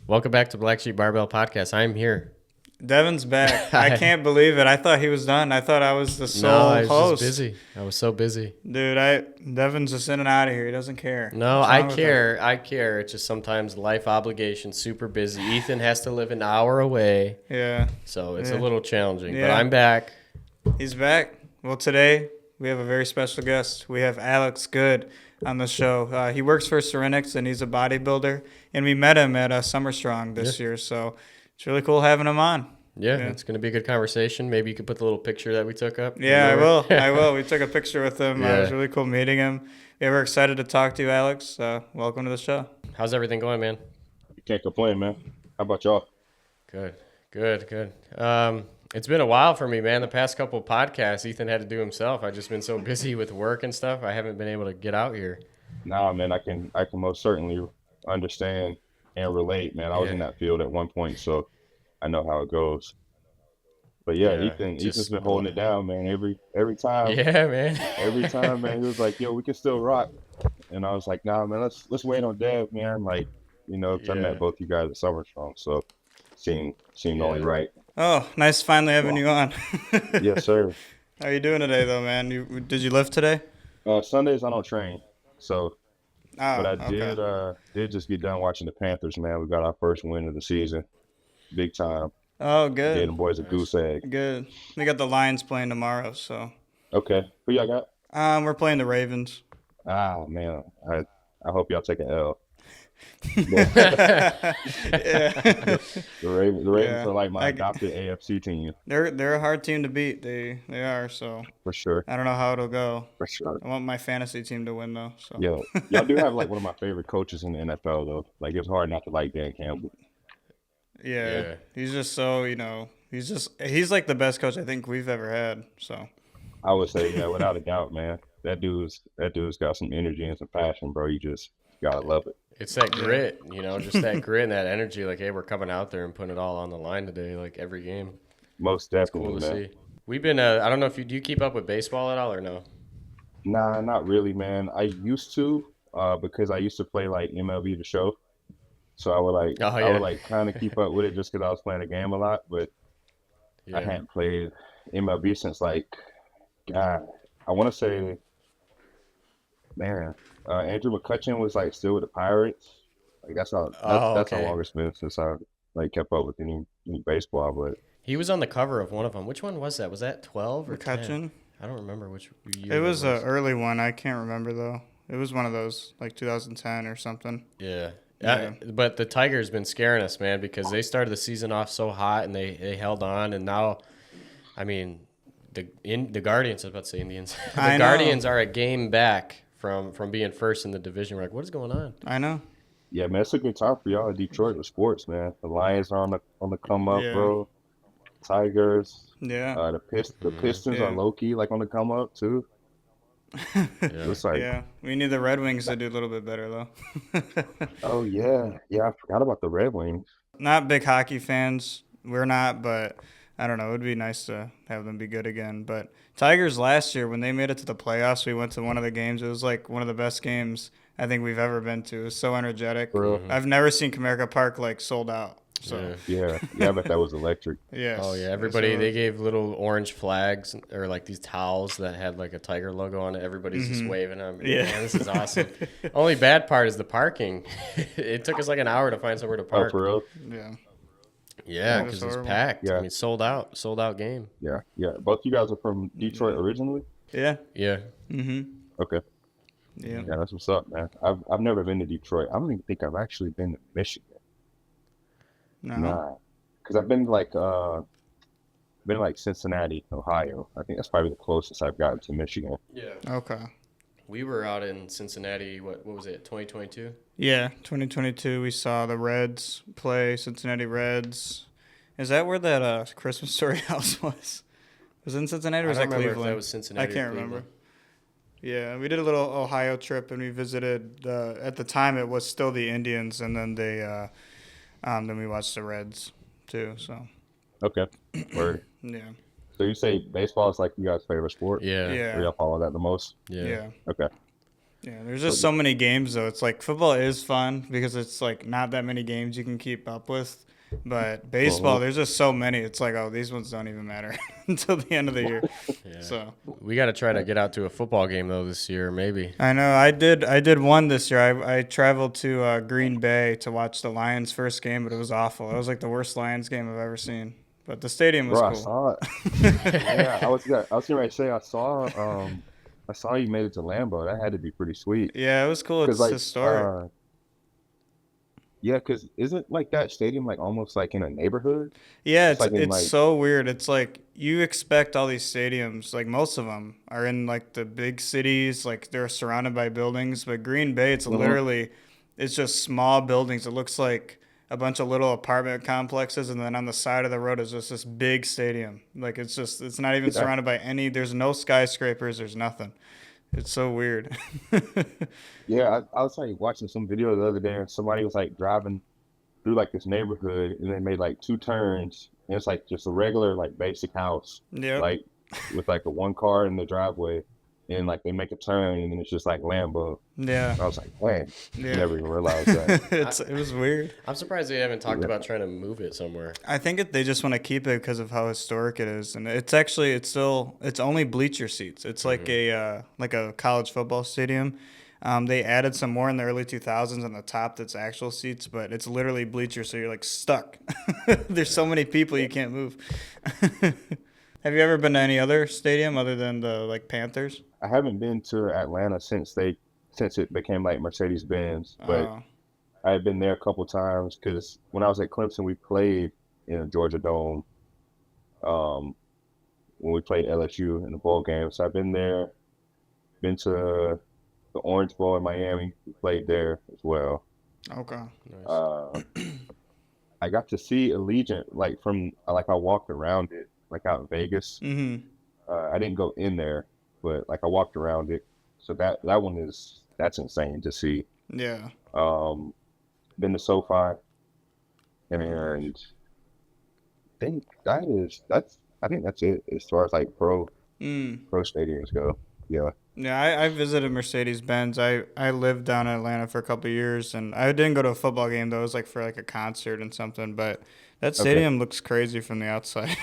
Welcome back to Blacksheep Barbell Podcast. I'm here. Devin's back. I can't believe it. I thought he was done. I thought I was the No, I sole was host. just busy. I was so busy. Dude, Devin's just in and out of here. He doesn't care. No, What's I wrong with him? care. I care. It's just sometimes life obligations, super busy. Ethan has to live an hour away, Yeah, so it's Yeah. a little challenging. But Yeah. I'm back. he's back. Well, today we have a very special guest. We have Alex Goode on the show. He works for Serenix and he's a bodybuilder. And we met him at Summer Strong this year, so it's really cool having him on. Yeah, Yeah. it's going to be a good conversation. Maybe you could put the little picture that we took up. Yeah, I Remember? will. I will. We took a picture with him. It Yeah. was really cool meeting him. Yeah, we're excited to talk to you, Alex. Welcome to the show. How's everything going, man? Can't complain, man. How about y'all? Good. It's been a while for me, man. The past couple of podcasts, Ethan had to do himself. I've just been so busy with work and stuff. I haven't been able to get out here. Nah, man, I can most certainly understand and relate, man. I was in that field at one point, so I know how it goes. But yeah, Yeah, Ethan's just- been holding it down, man. Every time, Yeah, man. every time, man, he was like, "Yo, we can still rock," and I was like, "Nah, man, let's wait on Dev, man." Like, 'cause I Yeah. met both you guys at Summer Strong, so seemed only right. Oh, nice finally having you on. Yes, sir. How you doing today, though, man? Did you lift today? Sundays I don't train, so Oh, but I okay. did just get done watching the Panthers, man. We got our first win of the season, big time. Oh, Gave good. them boys a goose egg. Good. We got the Lions playing tomorrow, so Okay, who y'all got? we're playing the Ravens. Ah, man, I hope y'all take an L. Yeah. The Ravens Yeah. are like my I- adopted AFC team They're a hard team to beat. They are. So for sure, I don't know how it'll go. for sure. I want my fantasy team to win though. So Yo, y'all do have like one of my favorite coaches in the NFL though. Like it's hard not to like Dan Campbell. yeah. He's just so he's like the best coach I think we've ever had. So I would say, yeah, without a doubt, man. That dude's got some energy and some passion, bro. You just gotta love it. It's that grit, just that grit and that energy. Like, hey, we're coming out there and putting it all on the line today, like every game. Most Cool definitely, to man. see. We've been, I don't know if do you keep up with baseball at all or no? Nah, not really, man. I used to, because I used to play like MLB The Show, so I would like, Oh, I yeah. would like kind of keep up with it just because I was playing the game a lot. But I Yeah. hadn't played MLB since like, God, I want to say, man, Andrew McCutcheon was like still with the Pirates. Like that's how that's how okay. long it's been since I like kept up with any baseball. But He was on the cover of one of them. Which one was that? Was that 12 or 10? McCutcheon. I don't remember which year It that was an early one. I can't remember though. It was one of those like 2010 or something. Yeah. Yeah. But the Tigers been scaring us, man, because they started the season off so hot and they held on, and now, I mean, the Guardians. I was about to say Indians. I The know. Guardians are a game back from being first in the division. We're like, what is going on? I know. yeah, man, it's a good time for y'all in Detroit with sports, man. The Lions are on the come up, Yeah. bro. Tigers. Yeah. The Pistons Yeah. are low key like on the come up too. Yeah. It's like, Yeah. We need the Red Wings to do a little bit better though. oh yeah, I forgot about the Red Wings. Not big hockey fans. We're not, but I don't know. It would be nice to have them be good again. But Tigers last year, when they made it to the playoffs, we went to one of the games. It was like one of the best games I think we've ever been to. It was so energetic. For real. I've never seen Comerica Park like sold out. So Yeah. I bet that was electric. yes. Oh yeah, everybody So- they gave little orange flags or like these towels that had like a tiger logo on it. Everybody's just waving them. Yeah. Man, this is awesome. Only bad part is the parking. It took us like an hour to find somewhere to Oh, park. for real? Yeah. Yeah, That was because it's horrible. packed. Yeah. I mean, sold out game. Yeah. Both you guys are from Detroit originally? Yeah. Yeah. Okay. Yeah. Yeah, that's what's up, man. I've never been to Detroit. I don't even think I've actually been to Michigan. No. Nah. Because I've been like Cincinnati, Ohio. I think that's probably the closest I've gotten to Michigan. Yeah. Okay. We were out in Cincinnati. What was it? 2022. Yeah. 2022, we saw the Reds play, Cincinnati Reds. Is that where that Christmas Story house was? Was it in Cincinnati or was I that don't remember Cleveland? if that was Cincinnati. I or can't Cleveland. remember. Yeah, we did a little Ohio trip and we visited. At the time, it was still the Indians, and then then we watched the Reds too. So Okay. Word. yeah, So you say baseball is like you guys' favorite sport? Yeah. yeah, Or y'all follow that the most? Yeah. yeah. Okay. Yeah, there's just so many games though. It's like football is fun because it's like not that many games you can keep up with. But baseball, there's just so many. It's like, oh, these ones don't even matter until the end of the year. Yeah. So We got to try to get out to a football game though this year, maybe. I know I did one this year. I traveled to Green Bay to watch the Lions' first game, but it was awful. It was like the worst Lions game I've ever seen. But the stadium was Bro, I cool. saw it. Yeah, I was getting ready to say I saw you made it to Lambeau. That had to be pretty sweet. Yeah, it was cool. Cause It's historic. yeah, cause isn't like that stadium like almost like in a neighborhood? Yeah, It's like in it's like so weird. It's like you expect all these stadiums, like most of them are in like the big cities, like they're surrounded by buildings. But Green Bay, it's Mhm. literally, it's just small buildings. It looks like a bunch of little apartment complexes, and then on the side of the road is just this big stadium. Like it's not even Yeah, surrounded by any. There's no skyscrapers. There's nothing. It's so weird. yeah. I was like watching some video the other day, and somebody was like driving through like this neighborhood, and they made like two turns, and it's like just a regular like basic house, Yep. like with like a one car in the driveway, and like they make a turn, and then it's just like Lambo. Yeah. I was like, man, Yeah. never even realized that. It was weird. I'm surprised they haven't talked Yeah. about trying to move it somewhere. I think they just want to keep it because of how historic it is, and it's only bleacher seats. It's like a college football stadium. They added some more in the early 2000s on the top that's actual seats, but it's literally bleachers, so you're like stuck. There's so many people you can't move. Have you ever been to any other stadium other than the like Panthers? I haven't been to Atlanta since it became like Mercedes Benz, but Oh, I had been there a couple times because when I was at Clemson, we played in a Georgia Dome when we played LSU in the bowl game. So I've been there, been to the Orange Bowl in Miami. We played there as well. okay. Nice. Uh, I got to see Allegiant like I walked around it like out in Vegas. Mm-hmm. I didn't go in there, but like I walked around it. So that's insane to see. Yeah. Um, been to SoFi, and I think that's it as far as like Mm. pro stadiums go. Yeah. Yeah, I visited Mercedes-Benz. I lived down in Atlanta for a couple of years, and I didn't go to a football game, though. It was like for like a concert and something, but that Okay. stadium looks crazy from the outside.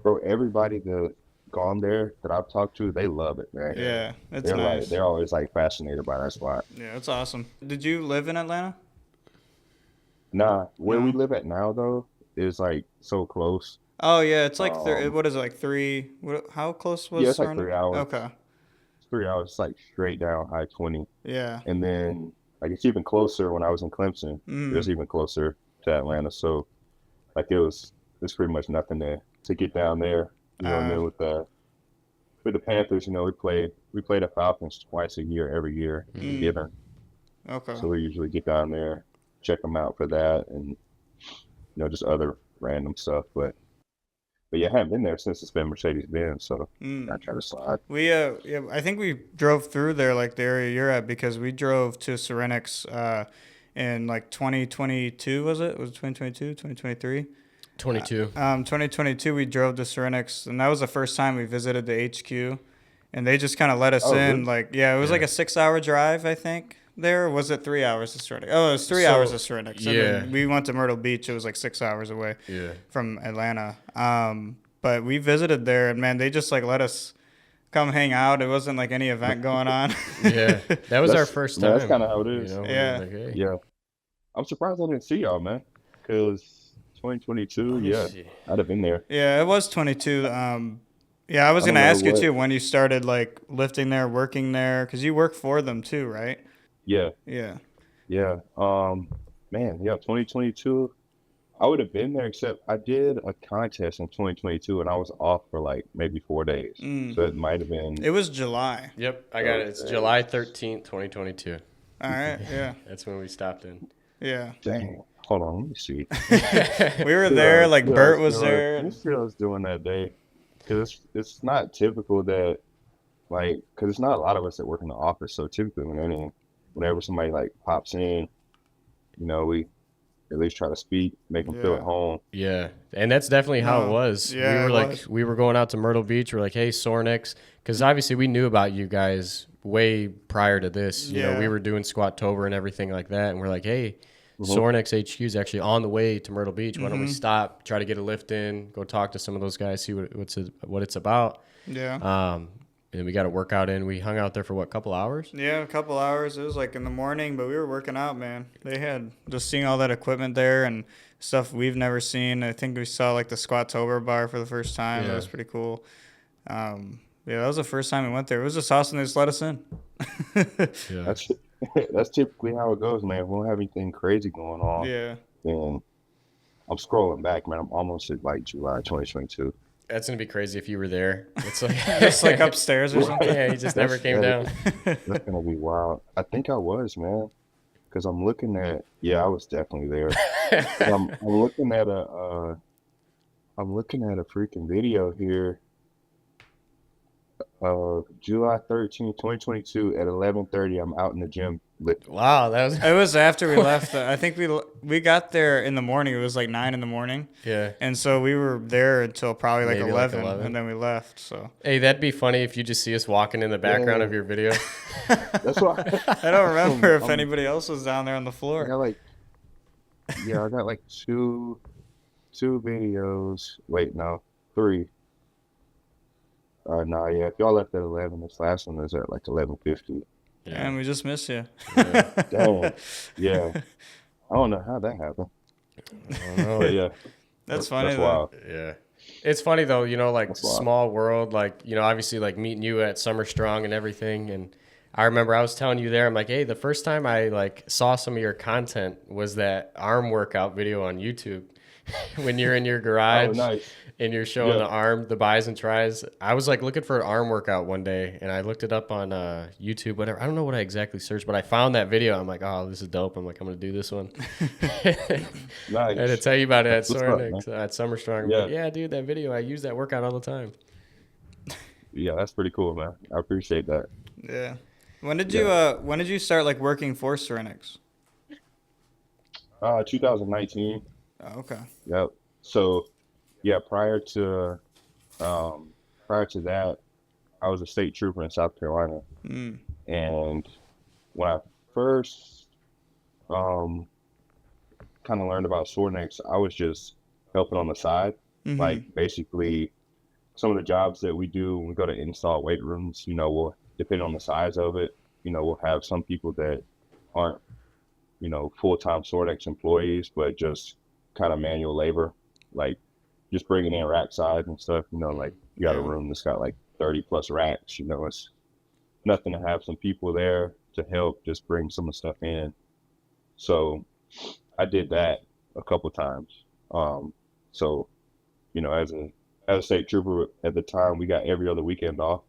Bro, everybody that gone there that I've talked to, they love it, man. Yeah, it's nice. They're always like fascinated by that spot. Yeah, it's awesome. Did you live in Atlanta? Nah, where we No. live at now though is like so close. Oh, yeah, it's like Um, what is it, like three? How close was yeah, it's like Serena? 3 hours. Okay. It's 3 hours. It's like straight down I-20, Yeah. and then like it's even closer when I was in Clemson. It was Mm. even closer to Atlanta. So like it's pretty much nothing to get down there. You know, and Uh, then with the Panthers, you know, we play the Falcons twice a year, every year, mm. Thanksgiving. Okay. So we usually get down there, check them out for that, and just other random stuff. But yeah, I haven't been there since it's been Mercedes Benz, so I Mm. try to slide. Yeah, I think we drove through there like the area you're at because we drove to Serenix in like 2022, was it? Was it 2022, 2023? 22. 2022 we drove to Serenix, and that was the first time we visited the HQ, and they just kind of let us Oh, in. really? Like, yeah, it was like Yeah. a 6 hour drive, I think. There or was it 3 hours to Serenix? Oh, it was 3 hours to Serenix. And then Yeah. we went to Myrtle Beach. It was like 6 hours away Yeah. from Atlanta. But we visited there, and man, they just like let us come hang out. It wasn't like any event going on. Yeah. That was our That's first no, time. that's kind of how it You is. know, we were Yeah. like, hey, Yeah, I'm surprised I didn't see y'all, man, because 2022, let me yeah, see. I'd have been there. Yeah, it was 22. Yeah, I was I gonna don't know ask you what. too when you started like lifting there, working there, because you work for them too, right? Yeah, Yeah. yeah. Man, yeah, 2022. I would have been there, except I did a contest in 2022, and I was off for like maybe 4 days, Mm. so it might have been. It was July. Yep, I got it. It's July 13th, 2022. All right. Yeah. That's when we stopped in. Yeah. Dang. Hold on, let me see. We were See what there. I- Like see what I Bert was doing. there. Let me see what I was doing that day, because it's not typical that because it's not a lot of us that work in the office. So typically, whenever somebody like pops in, we at least try to speak, make them feel Yeah. at home. Yeah, and that's definitely how it No. was. Yeah, we were it like, was. we were going out to Myrtle Beach. We're like, hey, Sornix, because obviously we knew about you guys way prior to this. You know, we Yeah. were doing Squattober and everything like that, and we're like, hey, Mhm. Sorenex HQ is actually on the way to Myrtle Beach. Why don't we Mhm. stop, try to get a lift in, go talk to some of those guys, see what it's about. Yeah. And we got a workout in. We hung out there for what, a couple hours? Yeah, a couple hours. It was like in the morning, but we were working out, man. They had just seeing all that equipment there and stuff we've never seen. I think we saw like the Squattober bar for the first time. That Yeah. was pretty cool. Yeah, that was the first time we went there. It was just awesome. They just let us in. Yeah. That's that's typically how it goes, man. If we don't have anything crazy going on, Yeah. then I'm scrolling back, man. I'm almost at like July 2022. That's going to be crazy if you were there. It's like, Just like upstairs or something. yeah, he just never came down. That's gonna be wild. I think I was, man, because I'm looking at. Yeah, I was definitely there. I'm looking at I'm looking at a freaking video here. July 13th, 2022 at 11:30. I'm out in the gym. Wow, that was, It was after we left. I think we got there in the morning. It was like 9 in the morning. yeah. And so we were there until probably like Maybe like 11, 11. and then we left. So Hey, that'd be funny if you just see us walking in the background Yeah. of your video. That's why I don't remember if I'm- anybody else was down there on the I floor. got like, yeah, I got like two videos. Wait, no, three. No, yeah. If y'all left at 11, this last one is at like 11:50. And we just missed you. Dang. Yeah. I don't know how that happened, I don't know. but yeah, That's funny. that's though. wild. Yeah. It's funny though, you know, like That's wild. small world, like, you know, obviously like meeting you at Summer Strong and everything. And I remember I was telling you there, I'm like, hey, the first time I like saw some of your content was that arm workout video on YouTube when you're in your Oh, garage nice. and you're showing Yeah. the arm, the bis and tries. I was like looking for an arm workout one day and I looked it up on YouTube, whatever. I don't know what I exactly searched, but I found that video. I'm like, oh, this is dope. I'm like, I'm going to do this one. Nice. I had to tell you about it at That's what's up, Sorenex, at Summer Strong. Yeah. Yeah, dude, that video, I use that workout all the time. Yeah, that's pretty cool, man. I appreciate that. Yeah. When did you start like working for Serenix? 2019. Oh, okay. Yep. So, yeah, prior to that, I was a state trooper in South Carolina, Mm. and when I first kind of learned about Sorenex, I was just helping on the side. Mhm. Like basically, some of the jobs that we do when we go to install weight rooms, you know, we'll depend on the size of it. You know, we'll have some people that aren't, you know, full-time Sorenex employees, but just kind of manual labor, like just bringing in rack size and stuff. You know, like you got a Yeah. room that's got like 30 plus racks. You know, it's nothing to have some people there to help just bring some of the stuff in. So I did that a couple times. So, you know, as a state trooper at the time, we got every other weekend off.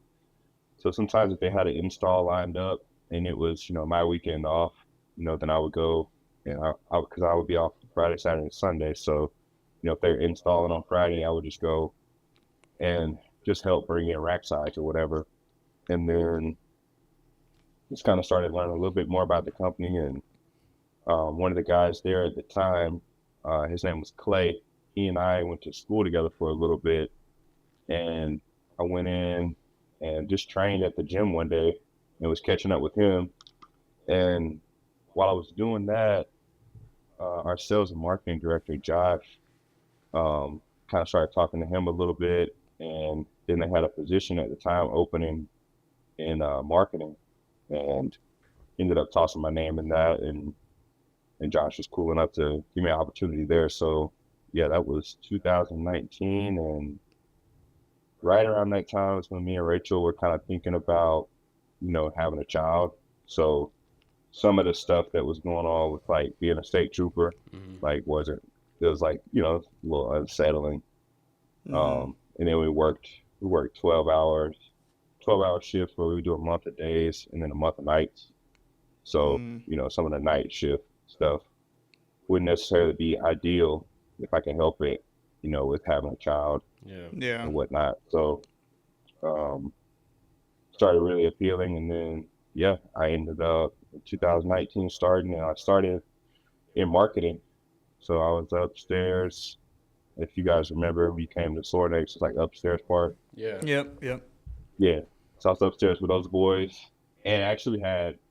So sometimes if they had an install lined up and it was, you know, my weekend off, you know, then I would go and because I would be off Friday, Saturday, and Sunday. So, you know, if they're installing on Friday, I would just go and just help bring in rack size or whatever. And then just kind of started learning a little bit more about the company. And one of the guys there at the time, his name was Clay. He and I went to school together for a little bit. And I went in and just trained at the gym one day and was catching up with him. And while I was doing that, our sales and marketing director, Josh, kind of started talking to him a little bit. And then they had a position at the time opening in marketing, and ended up tossing my name in that. And Josh was cool enough to give me an opportunity there. So yeah, that was 2019. And right around that time was when me and Rachel were kind of thinking about, you know, having a child. So some of the stuff that was going on with like being a state trooper, like it was like, you know, a little unsettling. And then we worked 12 hour shifts where we would do a month of days and then a month of nights. So, you know, some of the night shift stuff wouldn't necessarily be ideal if I can help it, you know, with having a child Yeah. and whatnot. So, started really appealing. And then, yeah, I ended up in 2019 starting, and I started in marketing. So I was upstairs. If you guys remember, we came to Sorenex, it's like upstairs part. Yeah. Yep. Yep. Yeah. So I was upstairs with those boys. And actually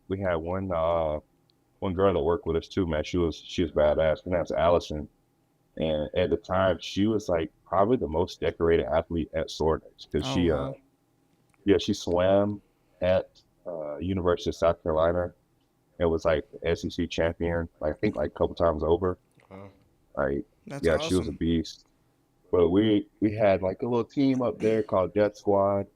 we had one girl that worked with us too, man. She was badass. Her name's Allison. And at the time, she was like probably the most decorated athlete at Sorex because Oh wow. she swam at University of South Carolina and was like the SEC champion, like I think like a couple times over. Wow. Like That's yeah, she was a awesome. beast. But we had like a little team up there called Death Squad.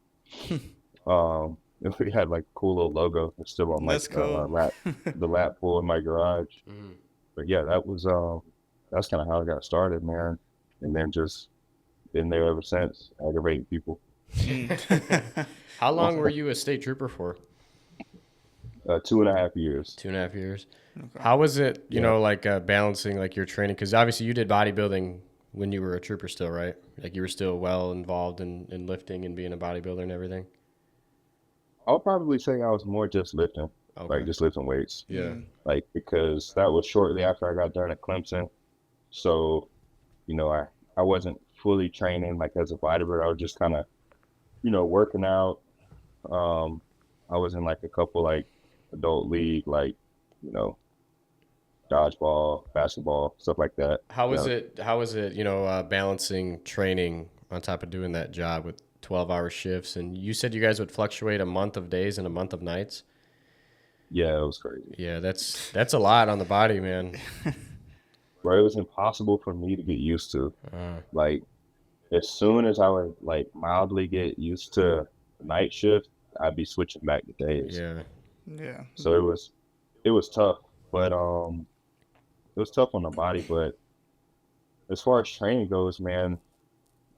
And we had like a cool little logo. It's still on like That's cool. the lap pool in my garage. Mhm. But yeah, that's kind of how I got started, man. And then just been there ever since, aggravating people. Mm. How long were you a state trooper for? 2.5 years. 2.5 years. Okay. How was it, Yeah. like balancing like your training? Because obviously you did bodybuilding when you were a trooper still, right? Like you were still well involved in lifting and being a bodybuilder and everything. I'll probably say I was more just lifting, like Okay. just lifting weights, Yeah. Mm. like because that was shortly after I got done at Clemson. So, I wasn't fully training like as a bodybuilder. I was just kind of, working out. Um, I was in like a couple like adult league, like, you know, dodgeball, basketball, stuff like that. How was Yeah. it? How was it? Balancing training on top of doing that job with 12-hour shifts, and you said you guys would fluctuate a month of days and a month of nights. Yeah, it was crazy. Yeah, that's a lot on the body, man. Bro, it was impossible for me to get used to. Uh, Like, as soon as I would like mildly get used to night shift, I'd be switching back to days. yeah, Yeah. So it was tough, but it was tough on the body. But as far as training goes, man,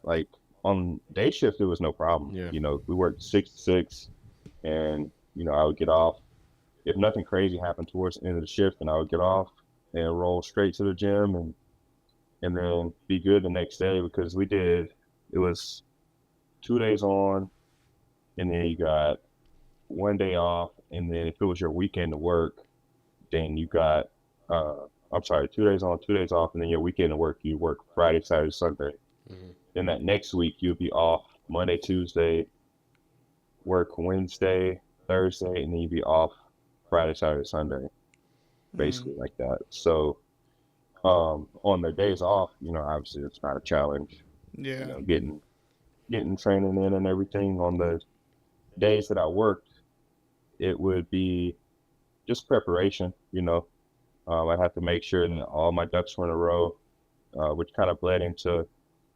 like on day shift, it was no problem. yeah. We worked 6 to 6, and I would get off if nothing crazy happened towards the end of the shift, and I would get off and roll straight to the gym and then be good the next day because it was 2 days on, and then you got one day off, and then if it was your weekend to work, then you got I'm sorry, 2 days on, 2 days off, and then your weekend to work, you work Friday, Saturday, Sunday. Hmm. Then that next week you'll be off Monday, Tuesday, work Wednesday, Thursday, and then you'll be off Friday, Saturday, Sunday, Mm. basically like that. So on their days off, obviously it's not a challenge, Yeah. getting training in and everything. On the days that I worked, it would be just preparation, I'd have to make sure that all my ducks were in a row, which kind of bled into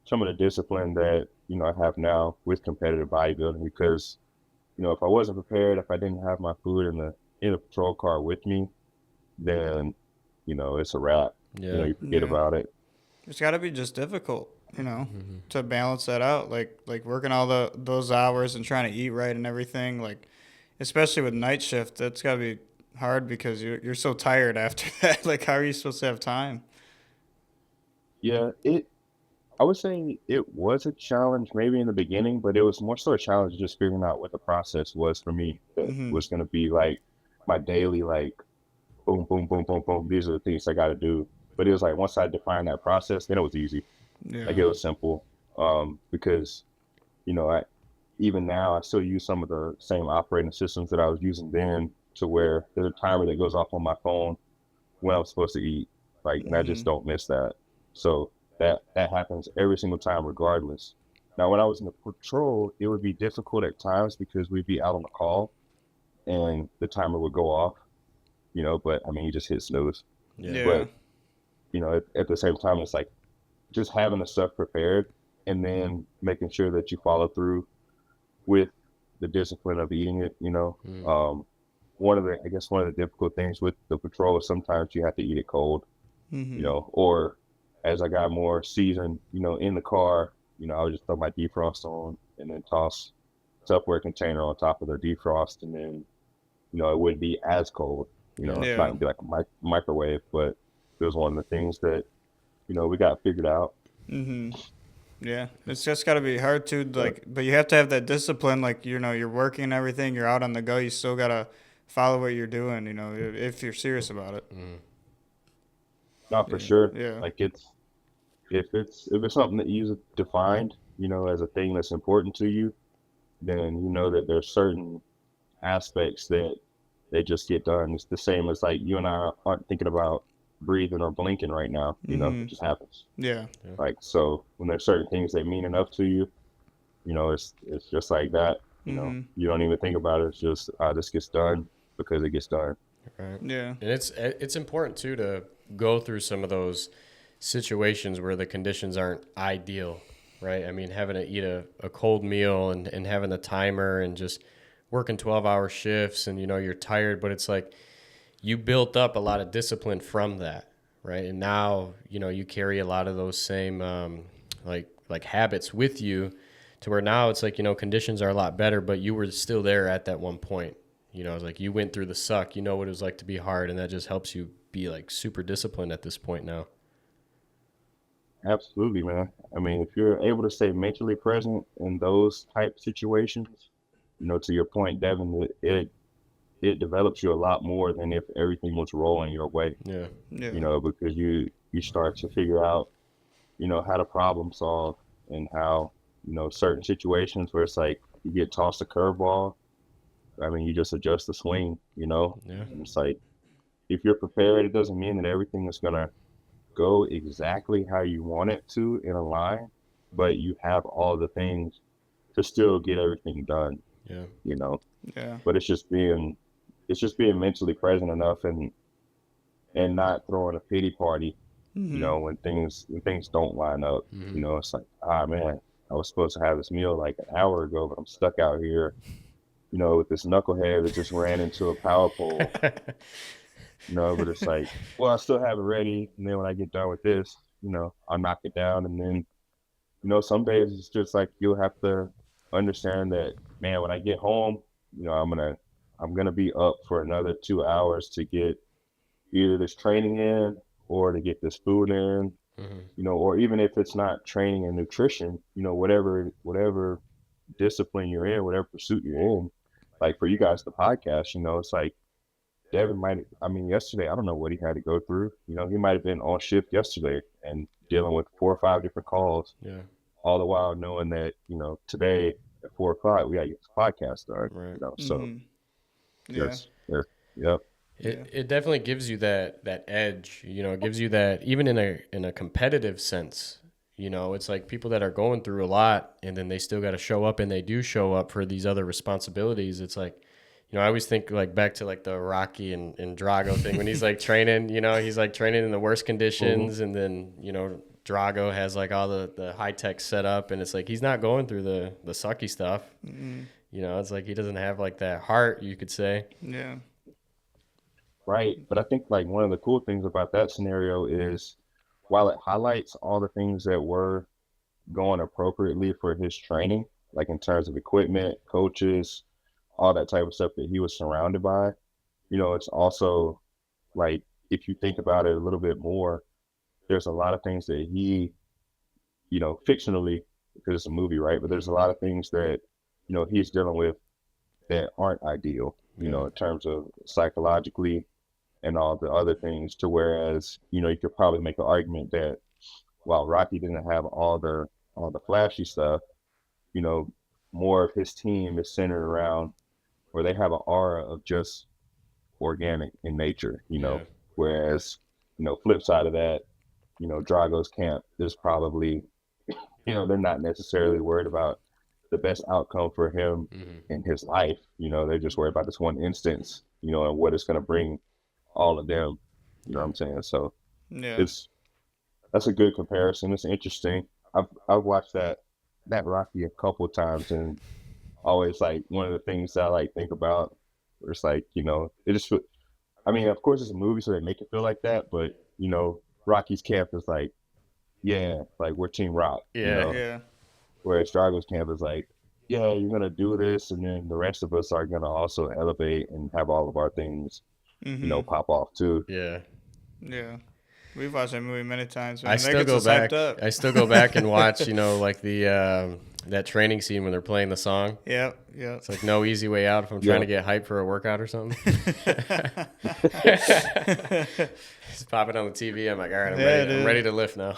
some of the discipline that, I have now with competitive bodybuilding because, if I wasn't prepared, if I didn't have my food in the patrol car with me, then, it's a wrap. Yeah. You forget Yeah. about it. It's got to be just difficult, Hmm. to balance that out. Like working all those hours and trying to eat right and everything. Like, especially with night shift, that's got to be hard because you're so tired after that. Like, how are you supposed to have time? Yeah, I would say it was a challenge maybe in the beginning, but it was more so a challenge just figuring out what the process was for me that Hmm. was going to be like my daily, like, boom, boom, boom, boom, boom. These are the things I got to do. But it was like once I defined that process, then it was easy. Like Yeah. it was simple. Because, I even now I still use some of the same operating systems that I was using then to where there's a timer that goes off on my phone when I'm supposed to eat. Like, and I just Hmm. don't miss that. So that happens every single time, regardless. Now, when I was in the patrol, it would be difficult at times because we'd be out on the call and the timer would go off, but I mean, you just hit snooze. Yeah. Yeah. But, at the same time, it's like just having the stuff prepared and then making sure that you follow through with the discipline of eating it, Mm. I guess one of the difficult things with the patrol is sometimes you have to eat it cold, Hmm. or as I got more seasoned, in the car, I would just throw my defrost on and then toss Tupperware container on top of the defrost, and then, it wouldn't be as cold. Yeah. It's not Yeah. gonna be like a microwave, but it was one of the things that, we got figured out. Hmm. Yeah. It's just got to be hard to But like, but you have to have that discipline. Like, you're working and everything. You're out on the go. You still gotta follow what you're doing. If you're serious about it. Mm. not for Yeah. sure. Yeah. Like if it's something that you defined, as a thing that's important to you, then you know that there's certain aspects that they just get done. It's the same as like you and I aren't thinking about breathing or blinking right now. You know, it just happens. Yeah. Like, so when there's certain things that mean enough to you, you know, it's just like that. You know, you don't even think about it. It's just this gets done because it gets done. Right. Yeah. And it's important too to go through some of those situations where the conditions aren't ideal, right? I mean, having to eat a cold meal and having the timer and just working 12-hour shifts and, you know, you're tired, but it's like you built up a lot of discipline from that, right? And now, you know, you carry a lot of those same like habits with you to where now it's like, you know, conditions are a lot better, but you were still there at that one point. You know, it's like you went through the suck, you know what it was like to be hard, and that just helps you be like super disciplined at this point now. Absolutely, man. I mean, if you're able to stay mentally present in those type situations, you know, to your point, Devin, it develops you a lot more than if everything was rolling your way. Yeah. Yeah. You know, because you start to figure out, you know, how to problem solve and how, you know, certain situations where it's like you get tossed a curveball. I mean, you just adjust the swing, you know. Yeah. And it's like if you're prepared, it doesn't mean that everything is gonna go exactly how you want it to in a line, but you have all the things to still get everything done. Yeah. You know. Yeah. But it's just being mentally present enough and not throwing a pity party, you know, when things don't line up. You know, it's like, ah man, I was supposed to have this meal like an hour ago, but I'm stuck out here, you know, with this knucklehead that just ran into a power pole. You know, but it's like, well, I still have it ready, and then when I get done with this, you know, I'll knock it down, and then, you know, some days it's just like you'll have to understand that, man, when I get home, you know, I'm gonna be up for another 2 hours to get either this training in or to get this food in, you know, or even if it's not training and nutrition, you know, whatever discipline you're in, whatever pursuit you're in, like for you guys, the podcast, you know, it's like Devin yesterday, I don't know what he had to go through. You know, he might have been on shift yesterday and dealing with 4 or 5 different calls. Yeah. All the while knowing that, you know, today at 4 o'clock, we got to get this podcast started. Right. You know, so Yeah. Yep. It definitely gives you that edge, you know, it gives you that even in a competitive sense, you know, it's like people that are going through a lot and then they still got to show up and they do show up for these other responsibilities. It's like, you know, I always think like back to like the Rocky and Drago thing when he's like training, you know, he's like training in the worst conditions and then, you know, Drago has like all the high tech set up and it's like he's not going through the sucky stuff. You know, it's like he doesn't have like that heart, you could say. Yeah. Right. But I think like one of the cool things about that scenario is while it highlights all the things that were going appropriately for his training, like in terms of equipment, coaches, all that type of stuff that he was surrounded by, you know, it's also like, if you think about it a little bit more, there's a lot of things that he, you know, fictionally, because it's a movie, right? But there's a lot of things that, you know, he's dealing with that aren't ideal, you know, in terms of psychologically and all the other things, to whereas, you know, you could probably make an argument that while Rocky didn't have all the flashy stuff, you know, more of his team is centered around where they have an aura of just organic in nature, you know, whereas, you know, flip side of that, you know, Drago's camp is probably, you know, they're not necessarily worried about the best outcome for him in his life. You know, they're just worried about this one instance, you know, and what it's going to bring all of them. You know what I'm saying? So that's a good comparison. It's interesting. I've watched that Rocky a couple of times, and always like one of the things that I like think about, where it's like, you know, it just, I mean, of course it's a movie, so they make it feel like that, but you know, Rocky's camp is like, yeah, like we're Team Rock. Yeah. You know? Yeah. Whereas Drago's camp is like, yeah, you're gonna do this, and then the rest of us are gonna also elevate and have all of our things, you know, pop off too. Yeah. Yeah. We've watched that movie many times, man. I That still gets go us back. hyped up. I still go back and watch, you know, like the that training scene when they're playing the song. Yep. It's like no easy way out if I'm trying to get hyped for a workout or something. Just pop it on the TV. I'm like, all right, I'm ready to lift now.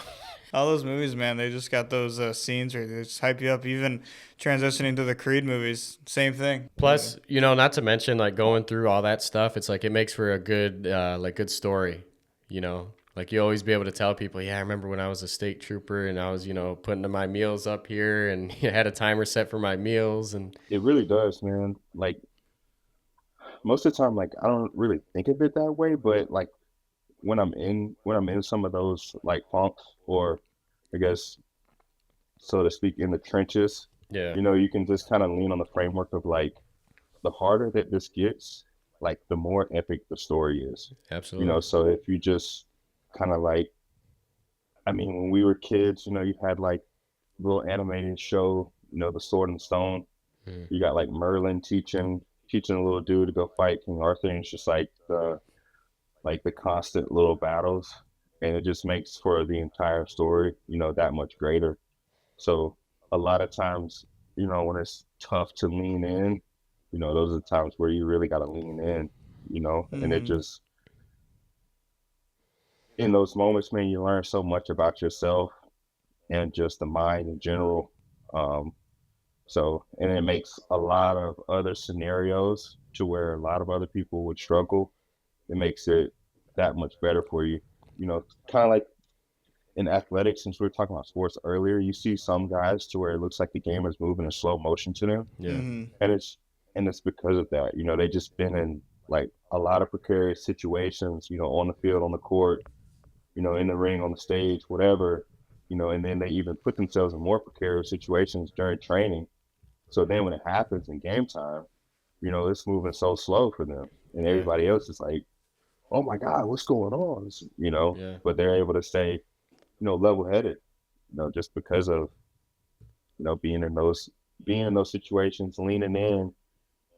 All those movies, man, they just got those scenes where they just hype you up. Even transitioning to the Creed movies, same thing. Plus, you know, not to mention like going through all that stuff, it's like it makes for a good good story, you know. Like you always be able to tell people, yeah, I remember when I was a state trooper and I was, you know, putting my meals up here and I had a timer set for my meals and It really does, man. Like most of the time, like I don't really think of it that way, but like when I'm in some of those like funks, or I guess so to speak, in the trenches, yeah, you can just kind of lean on the framework of like the harder that this gets, like the more epic the story is. absolutely. So if you just kind of like, I mean, when we were kids, you had like little animated show, The Sword and Stone. Mm. You got like Merlin teaching a little dude to go fight King Arthur, and it's just like the constant little battles, and it just makes for the entire story, that much greater. So a lot of times, when it's tough to lean in, those are the times where you really got to lean in, and it Mm-hmm. just, in those moments, man, you learn so much about yourself and just the mind in general. Um, and it makes a lot of other scenarios to where a lot of other people would struggle. It makes it that much better for you. Kind of like in athletics, since we were talking about sports earlier, you see some guys to where it looks like the game is moving in slow motion to them, Yeah, Mm-hmm. and it's because of that. They just been in like a lot of precarious situations, on the field, on the court, in the ring, on the stage, whatever, and then they even put themselves in more precarious situations during training. So then when it happens in game time, it's moving so slow for them, and yeah, everybody else is like, oh my God, what's going on? yeah. But they're able to stay, level headed, just because of, being in those situations, leaning in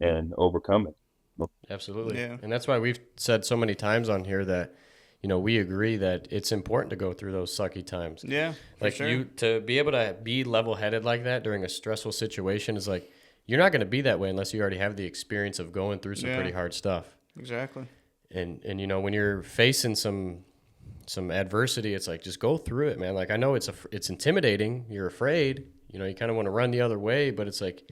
and overcoming. Absolutely. Yeah. And that's why we've said so many times on here that, you know, we agree that it's important to go through those sucky times. Yeah, for Like sure. you to be able to be level headed like that during a stressful situation is like you're not going to be that way unless you already have the experience of going through some Yeah. pretty hard stuff. Exactly. And you know, when you're facing some adversity, it's like just go through it, man. Like I know it's intimidating, you're afraid, you know, you kind of want to run the other way, but it's like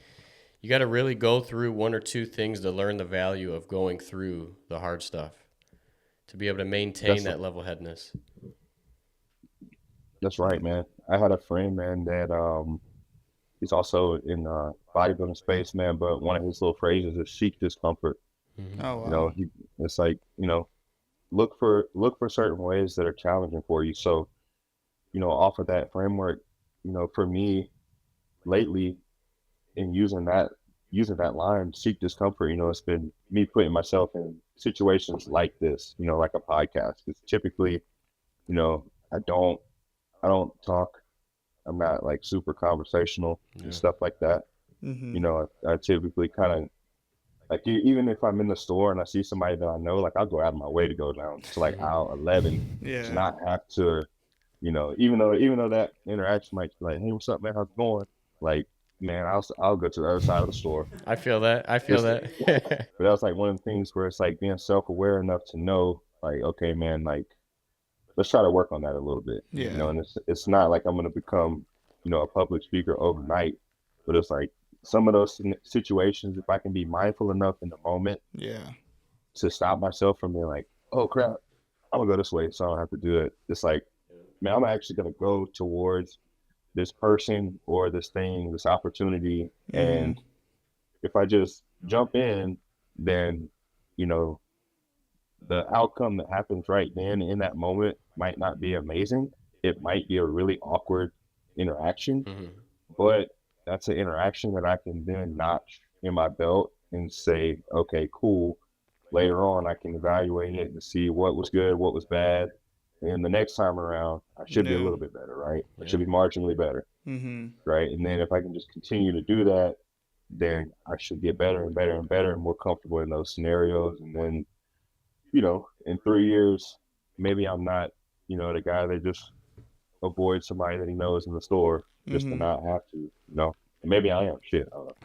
you got to really go through one or two things to learn the value of going through the hard stuff to be able to maintain That's that level headedness. that's right, man. I had a friend, man, that he's also in bodybuilding space, man. But one of his little phrases is seek discomfort. Hmm. Oh You wow. know, he it's like, look for certain ways that are challenging for you. So, off of that framework, for me lately, in using that line, seek discomfort, it's been me putting myself in situations like this, like a podcast. Because typically, you know, I don't I don't talk. I'm not like super conversational and Yeah. stuff like that. Mm-hmm. I typically kind of like, even if I'm in the store and I see somebody that I know, like I'll go out of my way to go down to like aisle 11 to Yeah. not have to, even though that interaction might be like, hey, what's up, man? How's it going? Like, man, I'll go to the other side of the store. I feel that. I feel Just, that. but that was like one of the things where it's like being self-aware enough to know, like, okay, man, like let's try to work on that a little bit, Yeah. and it's not like I'm gonna become, a public speaker overnight, but it's like some of those situations, if I can be mindful enough in the moment Yeah. to stop myself from being like, oh crap, I'm gonna go this way, so I don't have to do it. It's like, man, I'm actually gonna go towards this person or this thing, this opportunity, Mm-hmm. and if I just jump in, then you know the outcome that happens right then in that moment might not be amazing. It might be a really awkward interaction, Hmm. but that's an interaction that I can then notch in my belt and say, okay, cool. Later on, I can evaluate it and see what was good, what was bad. And the next time around, I should be a Yeah. little bit better, right? I Yeah. should be marginally better, Mm-hmm. right? And then if I can just continue to do that, then I should get better and better and better and more comfortable in those scenarios. And then in 3 years, maybe I'm not, the guy that just avoids somebody that he knows in the store just to Mm-hmm. not have to, Maybe I am. Shit, I don't know.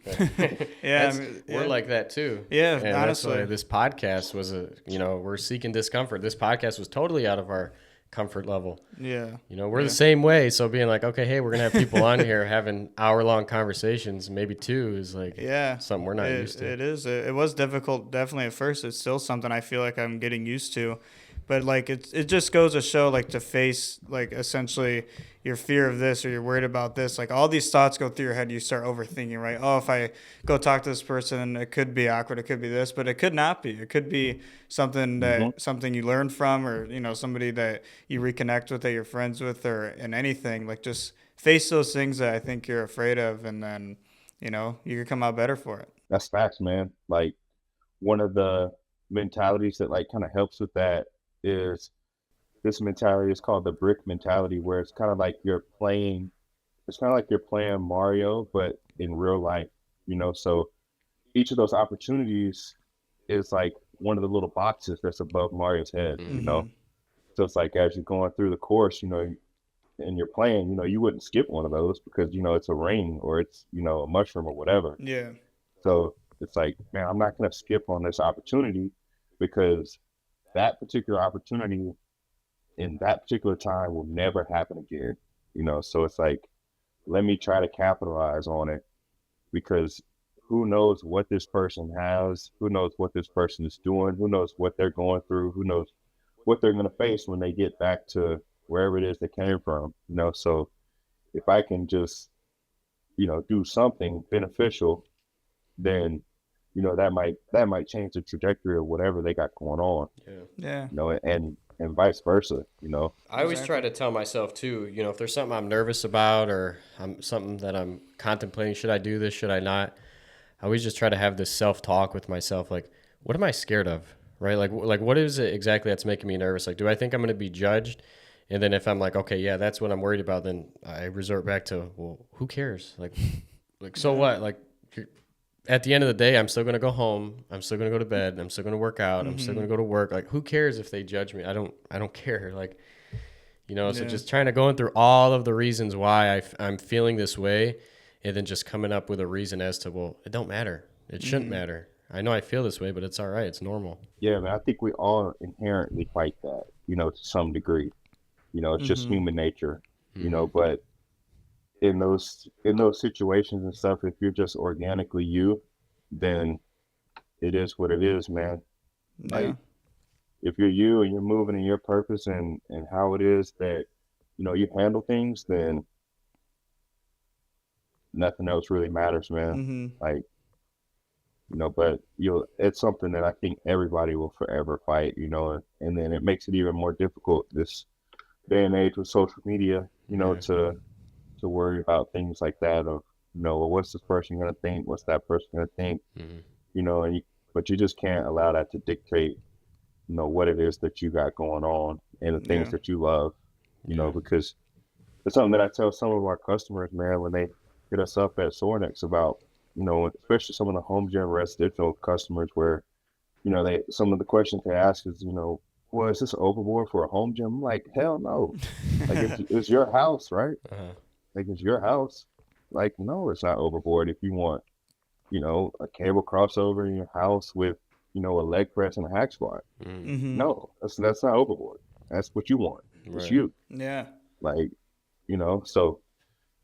Yeah. I That's mean, we're yeah. like that too. Yeah. And that's why Honestly. this podcast was we're seeking discomfort. This podcast was totally out of our comfort level. Yeah. You know, we're the same way. So being like, okay, hey, we're gonna have people on here having hour-long conversations, maybe 2, is like something we're not used to. It is. It was difficult, definitely at first. It's still something I feel like I'm getting used to, but like it just goes to show, like, to face, like, essentially your fear of this, or you're worried about this, like all these thoughts go through your head. You start overthinking, right? Oh, if I go talk to this person, it could be awkward. It could be this, but it could not be. It could be something something you learn from, or somebody that you reconnect with, that you're friends with, or in anything. Like, just face those things that I think you're afraid of, and then you can come out better for it. That's facts, man. Like one of the mentalities that like kind of helps with that is this mentality is called the brick mentality, where it's kind of like you're playing. It's kind of like you're playing Mario, but in real life. So each of those opportunities is like one of the little boxes that's above Mario's head. So it's like as you're going through the course, and you're playing, you wouldn't skip one of those because it's a ring or it's a mushroom or whatever. Yeah. So it's like, man, I'm not gonna skip on this opportunity because that particular opportunity in that particular time will never happen again. So it's like, let me try to capitalize on it, because who knows what this person has, who knows what this person is doing, who knows what they're going through, who knows what they're going to face when they get back to wherever it is they came from. So if I can just do something beneficial, then that might change the trajectory of whatever they got going on. Yeah. And vice versa. I always try to tell myself too, if there's something I'm nervous about, or something that I'm contemplating, should I do this, should I not? I always just try to have this self-talk with myself, like, what am I scared of, right? Like what is it exactly that's making me nervous? Like, do I think I'm going to be judged? And then if I'm like, okay, yeah, that's what I'm worried about, then I resort back to, well, who cares? Like so what? Like, at the end of the day, I'm still going to go home. I'm still going to go to bed. I'm still going to work out. I'm still going to go to work. Like, who cares if they judge me? I don't care. Like, so just trying to go through all of the reasons why I'm feeling this way, and then just coming up with a reason as to, well, it don't matter. It shouldn't matter. I know I feel this way, but it's all right. It's normal. Yeah, man, I think we all inherently fight that, to some degree. It's just human nature, but in those situations and stuff, if you're just organically you, then it is what it is, man. Yeah. Like, if you're you and you're moving in your purpose and how it is that you handle things, then nothing else really matters, man. Like, but it's something that I think everybody will forever fight, and then it makes it even more difficult this day and age with social media, to worry about things like that of, well, what's this person going to think? What's that person going to think? But you just can't allow that to dictate, what it is that you got going on and the things that you love, because it's something that I tell some of our customers, man, when they hit us up at Sorenex about, especially some of the home gym residential customers where, some of the questions they ask is, well, is this overboard for a home gym? I'm like, hell no. Like, it's your house, right? Like, it's your house. Like, no, it's not overboard if you want, a cable crossover in your house with, a leg press and a hack squat. No, that's not overboard. That's what you want. It's you. Yeah. Like, so,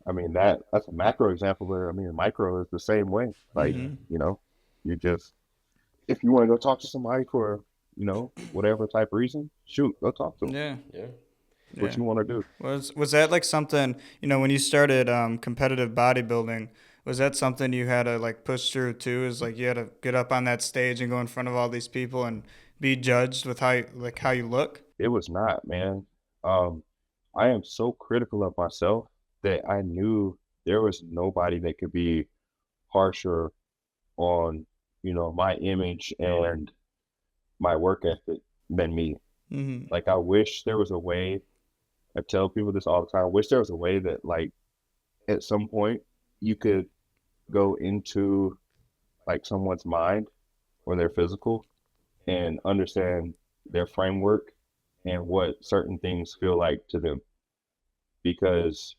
I mean, that's a macro example, but I mean, micro is the same way. Like, you just, if you want to go talk to somebody for, whatever type of reason, shoot, go talk to them. Yeah. What you want to do. Was that like something, when you started competitive bodybuilding, was that something you had to like push through too? Is like you had to get up on that stage and go in front of all these people and be judged with how you look? It was not, man. I am so critical of myself that I knew there was nobody that could be harsher on, my image and my work ethic than me. Like, I wish there was a way. I tell people this all the time. I wish there was a way that, like, at some point you could go into like someone's mind or their physical and understand their framework and what certain things feel like to them, because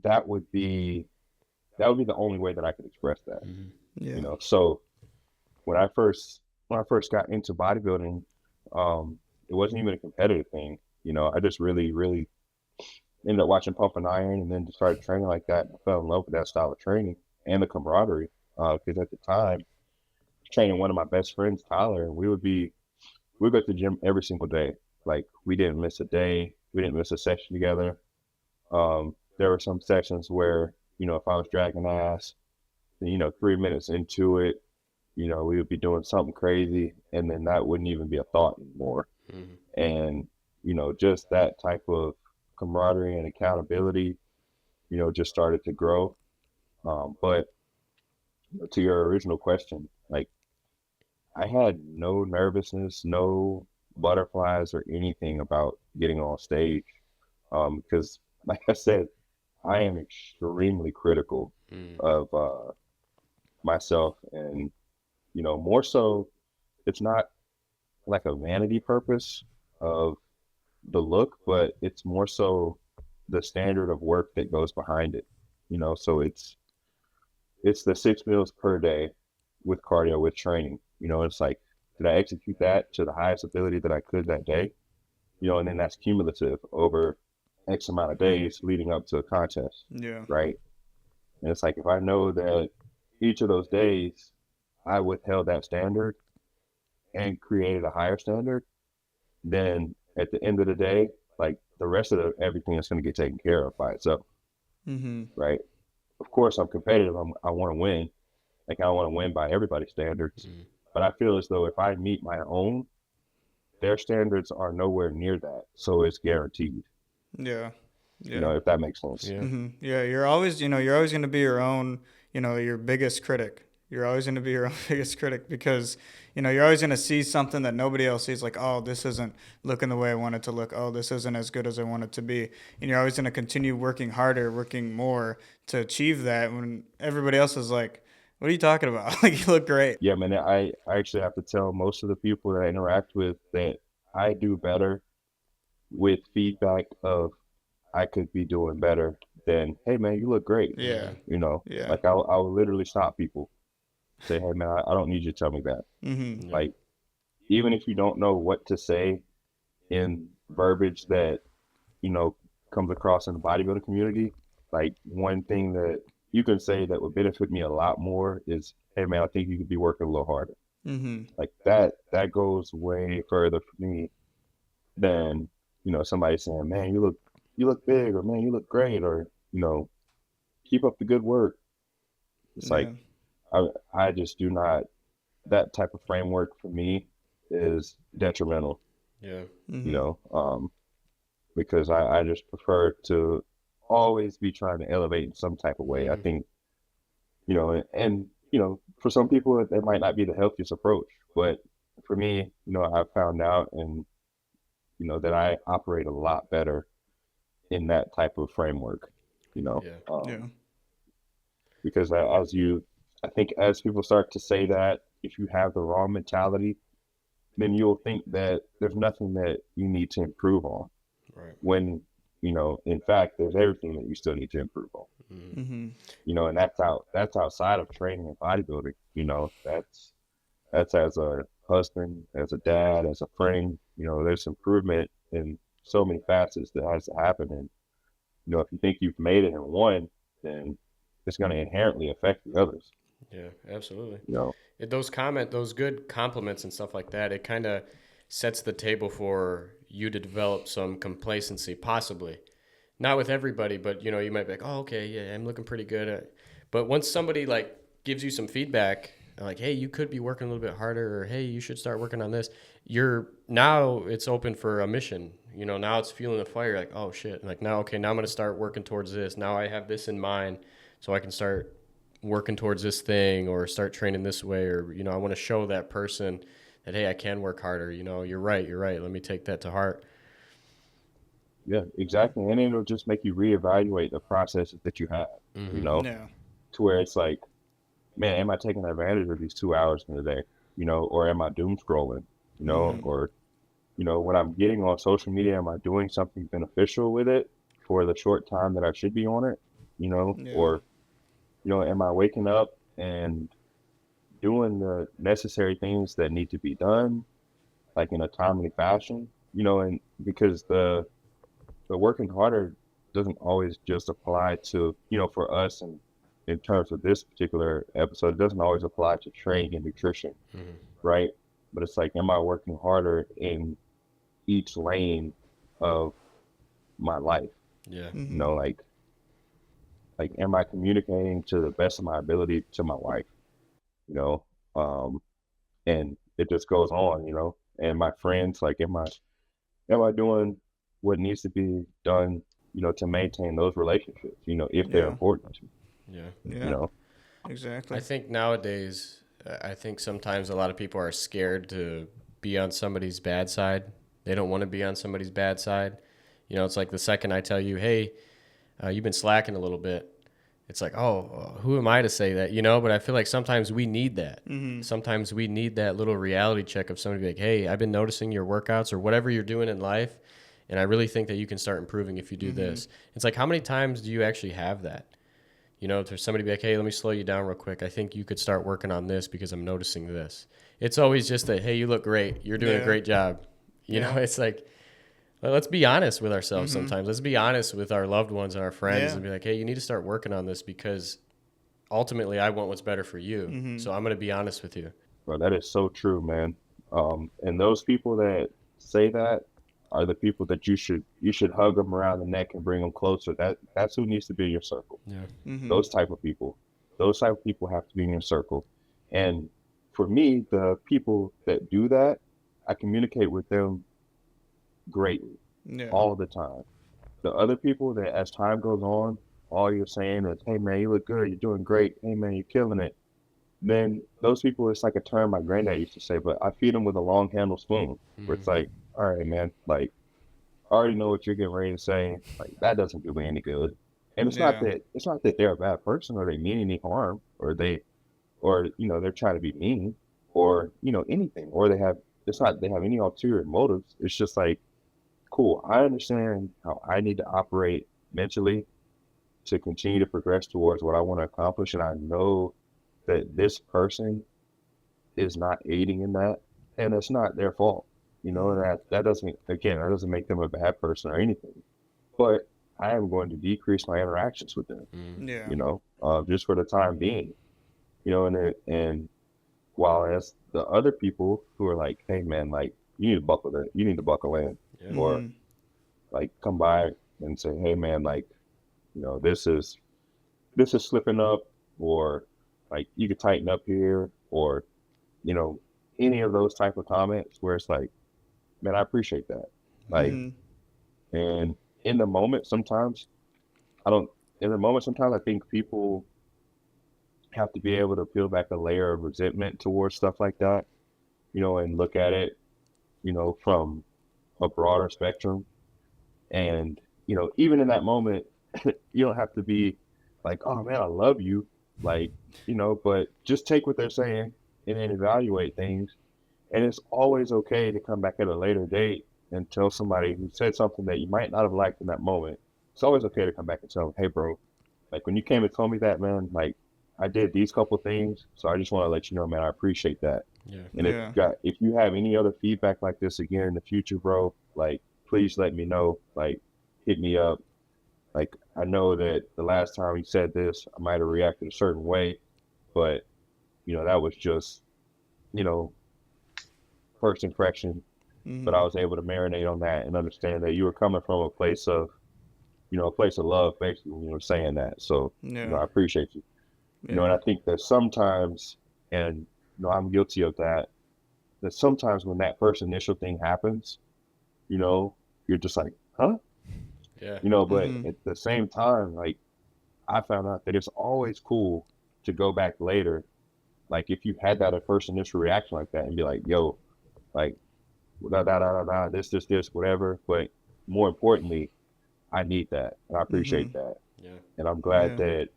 that would be the only way that I could express that. Yeah. So when I first got into bodybuilding, it wasn't even a competitive thing. I just really ended up watching Pump and Iron, and then just started training like that. I fell in love with that style of training and the camaraderie. Because at the time, training one of my best friends, Tyler, and we go to the gym every single day. Like we didn't miss a day, we didn't miss a session together. There were some sessions where if I was dragging ass, 3 minutes into it, we would be doing something crazy, and then that wouldn't even be a thought anymore. Mm-hmm. And just that type of camaraderie and accountability, just started to grow. But to your original question, like I had no nervousness, no butterflies or anything about getting on stage. Because like I said, I am extremely critical Mm. of myself, and more so, it's not like a vanity purpose of the look, but it's more so the standard of work that goes behind it. So it's the 6 meals per day with cardio with training. It's like, did I execute that to the highest ability that I could that day? And then that's cumulative over X amount of days leading up to a contest, Yeah. right? And it's like, if I know that each of those days I withheld that standard and created a higher standard, then at the end of the day, like the rest of everything is going to get taken care of by itself, Mm-hmm. right? Of course, I'm competitive. I want to win. Like I want to win by everybody's standards, Mm. but I feel as though if I meet my own, their standards are nowhere near that, so it's guaranteed. Yeah. Yeah. If that makes sense. Yeah. Mm-hmm. Yeah. You're always going to be your own, your biggest critic. You're always going to be your own biggest critic because, you're always going to see something that nobody else sees. Like, oh, this isn't looking the way I want it to look. Oh, this isn't as good as I want it to be. And you're always going to continue working harder, working more to achieve that when everybody else is like, what are you talking about? Like, you look great. Yeah, man. I actually have to tell most of the people that I interact with that I do better with feedback of I could be doing better than, hey man, you look great. Yeah. Yeah. Like I'll literally stop people, say, hey man, I don't need you to tell me that. Mm-hmm. Yeah. Like, even if you don't know what to say in verbiage that, comes across in the bodybuilding community, like one thing that you can say that would benefit me a lot more is, hey man, I think you could be working a little harder. Mm-hmm. Like that goes way further for me than, somebody saying, man, you look big, or man, you look great, or, keep up the good work. It's Yeah. like, I just do not, that type of framework for me is detrimental, Yeah. Mm-hmm. Because I just prefer to always be trying to elevate in some type of way. I Mhm. think, and, for some people, that might not be the healthiest approach, but for me, I've found out, and, that I operate a lot better in that type of framework, Yeah. Yeah. because I think as people start to say that, if you have the wrong mentality, then you'll think that there's nothing that you need to improve on. Right. When, in fact, there's everything that you still need to improve on. Mm-hmm. Mm-hmm. And that's outside of training and bodybuilding. That's as a husband, as a dad, as a friend. There's improvement in so many facets that has to happen. And if you think you've made it in one, then it's going to inherently affect the others. Yeah, absolutely. You know, Those good compliments and stuff like that, it kind of sets the table for you to develop some complacency, possibly. Not with everybody, but you might be like, oh, okay, yeah, I'm looking pretty good. But once somebody like gives you some feedback, like, hey, you could be working a little bit harder, or hey, you should start working on this. Now it's open for a mission. Now it's fueling the fire. Like, oh shit, like now, okay, now I'm gonna start working towards this. Now I have this in mind, so I can start working towards this thing, or start training this way, or I want to show that person that, hey, I can work harder. You're right. Let me take that to heart. yeah, exactly. And it'll just make you reevaluate the processes that you have, Mm-hmm. Yeah. to where it's like, man, am I taking advantage of these 2 hours in a day? Or am I doom scrolling? Mm-hmm. Or, when I'm getting on social media, am I doing something beneficial with it for the short time that I should be on it? Yeah. Or, am I waking up and doing the necessary things that need to be done, like in a timely fashion, and because the working harder doesn't always just apply to, for us, and in terms of this particular episode, it doesn't always apply to training and nutrition, Mhm. right? But it's like, am I working harder in each lane of my life? Yeah. Like, am I communicating to the best of my ability to my wife? You know, um, and it just goes on, and my friends, like, am I doing what needs to be done, to maintain those relationships, if they're Yeah. important to me, Yeah. you Yeah. know? Exactly. I think nowadays, I think sometimes a lot of people are scared to be on somebody's bad side. They don't want to be on somebody's bad side. It's like the second I tell you, hey, you've been slacking a little bit, it's like, oh, who am I to say that? But I feel like sometimes we need that. Mm-hmm. Sometimes we need that little reality check of somebody like, hey, I've been noticing your workouts or whatever you're doing in life, and I really think that you can start improving if you do this. It's like, how many times do you actually have that? To somebody be like, hey, let me slow you down real quick. I think you could start working on this because I'm noticing this. It's always just that, hey, you look great. You're doing a great job. It's like, well, let's be honest with ourselves sometimes. Let's be honest with our loved ones and our friends and be like, hey, you need to start working on this because ultimately I want what's better for you. So I'm going to be honest with you. Bro, that is so true, man. And those people that say that are the people that you should hug them around the neck and bring them closer. That's who needs to be in your circle. Yeah. Mm-hmm. Those type of people. Those type of people have to be in your circle. And for me, the people that do that, I communicate with them greatly Yeah. all the time. The other people that, as time goes on, all you're saying is, hey man, you look good, you're doing great, hey man, you're killing it. Then those people, it's like a term my granddad used to say, but I feed them with a long handle spoon, where it's like, all right, man, like, I already know what you're getting ready to say. Like, that doesn't do me any good. And Yeah. it's not that they're a bad person or they mean any harm or they're trying to be mean or, anything, or it's not, they have any ulterior motives. It's just like, cool. I understand how I need to operate mentally to continue to progress towards what I want to accomplish. And I know that this person is not aiding in that, and it's not their fault. And that doesn't make them a bad person or anything. But I am going to decrease my interactions with them, Yeah. just for the time being. And while as the other people who are like, hey man, like you need to buckle in, Yeah. or like come by and say, hey man, like, this is slipping up, or like you could tighten up here, or you know, any of those type of comments where it's like, man, I appreciate that. Like, and in the moment, sometimes I don't, in the moment, sometimes I think people have to be able to peel back a layer of resentment towards stuff like that, and look at it, from a broader spectrum. And, even in that moment, you don't have to be like, oh man, I love you. Like, but just take what they're saying and then evaluate things. And it's always okay to come back at a later date and tell somebody who said something that you might not have liked in that moment. It's always okay to come back and tell them, hey, bro, like when you came and told me that, man, like I did these couple things. So I just want to let you know, man, I appreciate that. Yeah. And Yeah. if you have any other feedback like this again in the future, bro, like please let me know. Like hit me up. Like I know that the last time you said this, I might have reacted a certain way, but that was just, you know, first impression. But I was able to marinate on that and understand that you were coming from a place of, a place of love, basically, when you were saying that. So, Yeah. I appreciate you. Yeah. And I think that sometimes, and I'm guilty of that, that sometimes when that first initial thing happens, you're just like, huh? Yeah. But at the same time, like I found out that it's always cool to go back later. Like if you had that at first initial reaction like that and be like, yo, like da da da da da, this, whatever. But more importantly, I need that. And I appreciate that. Yeah. And I'm glad Yeah. that,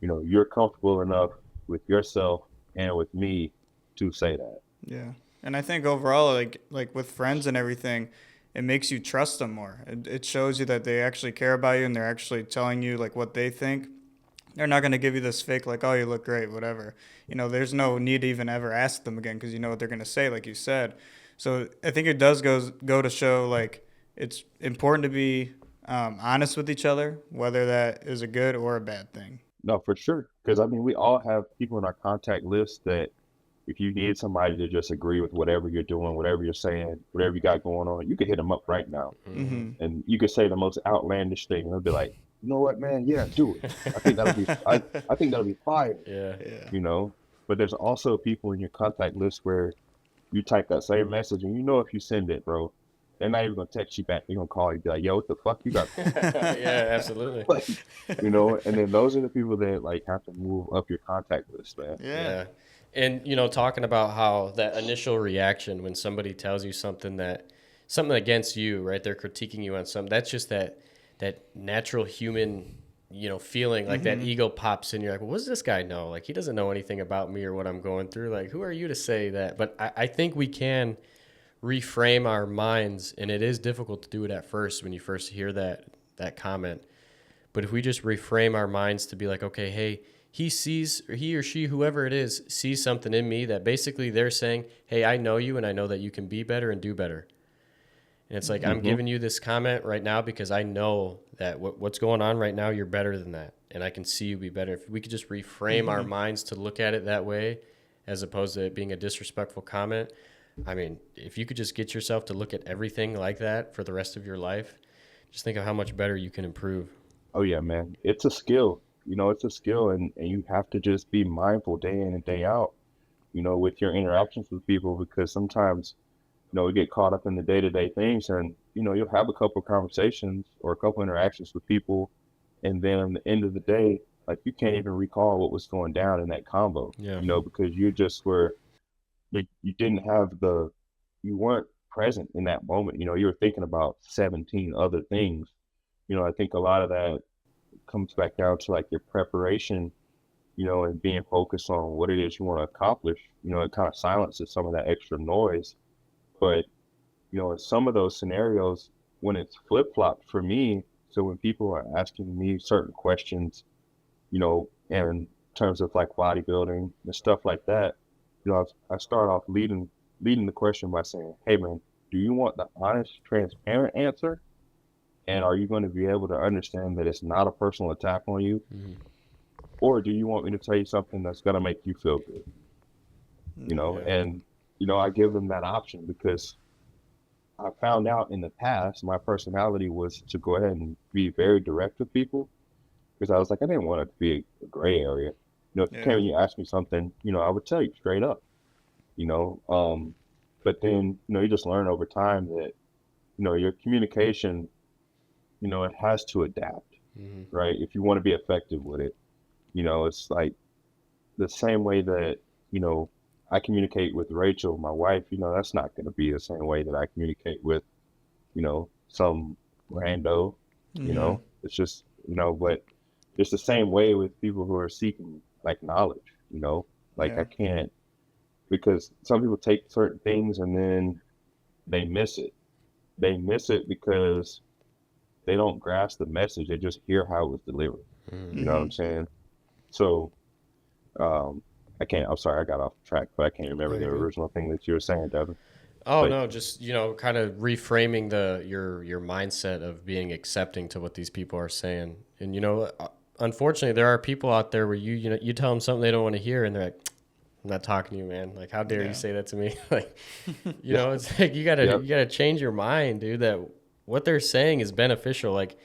you're comfortable enough with yourself and with me to say that. Yeah. And I think overall, like with friends and everything, it makes you trust them more. It shows you that they actually care about you and they're actually telling you like what they think. They're not going to give you this fake like, oh, you look great, whatever. There's no need to even ever ask them again because you know what they're going to say, like you said. So I think it does go to show like it's important to be honest with each other, whether that is a good or a bad thing. No, for sure. Because I mean, we all have people in our contact list that if you need somebody to just agree with whatever you're doing, whatever you're saying, whatever you got going on, you can hit them up right now, Mm-hmm. and you can say the most outlandish thing, and they'll be like, you know what, man? Yeah, do it. I think that'll be I think that'll be fire. Yeah. Yeah. You know. But there's also people in your contact list where you type that same message, and you know if you send it, bro, they're not even gonna text you back. They're gonna call you, be like, "Yo, what the fuck you got?" Yeah, absolutely. Like, you know. And then those are the people that like have to move up your contact list, man. Yeah. Yeah. And, talking about how that initial reaction when somebody tells you something against you, right? They're critiquing you on something. That's just that natural human, feeling like that ego pops in. You're like, well, what does this guy know? Like, he doesn't know anything about me or what I'm going through. Like, who are you to say that? But I think we can reframe our minds, and it is difficult to do it at first when you first hear that comment. But if we just reframe our minds to be like, okay, hey, he or she, whoever it is, sees something in me that basically they're saying, hey, I know you and I know that you can be better and do better. And it's like, I'm giving you this comment right now because I know that what's going on right now, you're better than that. And I can see you be better. If we could just reframe our minds to look at it that way, as opposed to it being a disrespectful comment. I mean, if you could just get yourself to look at everything like that for the rest of your life, just think of how much better you can improve. Oh yeah, man. It's a skill. It's a skill, and you have to just be mindful day in and day out, with your interactions with people, because sometimes, we get caught up in the day-to-day things, and, you'll have a couple of conversations or a couple interactions with people, and then at the end of the day, like, you can't even recall what was going down in that convo, Yeah. because you just were, like, you weren't present in that moment. You were thinking about 17 other things. I think a lot of that comes back down to like your preparation, and being focused on what it is you want to accomplish. It kind of silences some of that extra noise. But, in some of those scenarios, when it's flip-flopped for me, so when people are asking me certain questions, in terms of like bodybuilding and stuff like that, I start off leading the question by saying, hey man, do you want the honest, transparent answer? And are you going to be able to understand that it's not a personal attack on you? Mm-hmm. Or do you want me to tell you something that's going to make you feel good? Yeah. And, I give them that option because I found out in the past, my personality was to go ahead and be very direct with people because I was like, I didn't want it to be a gray area. If you came and you asked me something, I would tell you straight up, but then, you just learn over time that, your communication, it has to adapt, right? If you want to be effective with it, it's like the same way that, I communicate with Rachel, my wife, that's not going to be the same way that I communicate with, some rando, it's just, but it's the same way with people who are seeking like knowledge, like I can't, because some people take certain things and then they miss it. They miss it because they don't grasp the message. They just hear how it was delivered. You know what I'm saying? So, I'm sorry, I got off track, but I can't remember the original thing that you were saying, Devin. Oh, But no, just, kind of reframing your mindset of being accepting to what these people are saying. And, unfortunately, there are people out there where you tell them something they don't want to hear, and they're like, I'm not talking to you, man. Like, how dare you say that to me? Like, it's like you gotta change your mind, dude, that what they're saying is beneficial. Like,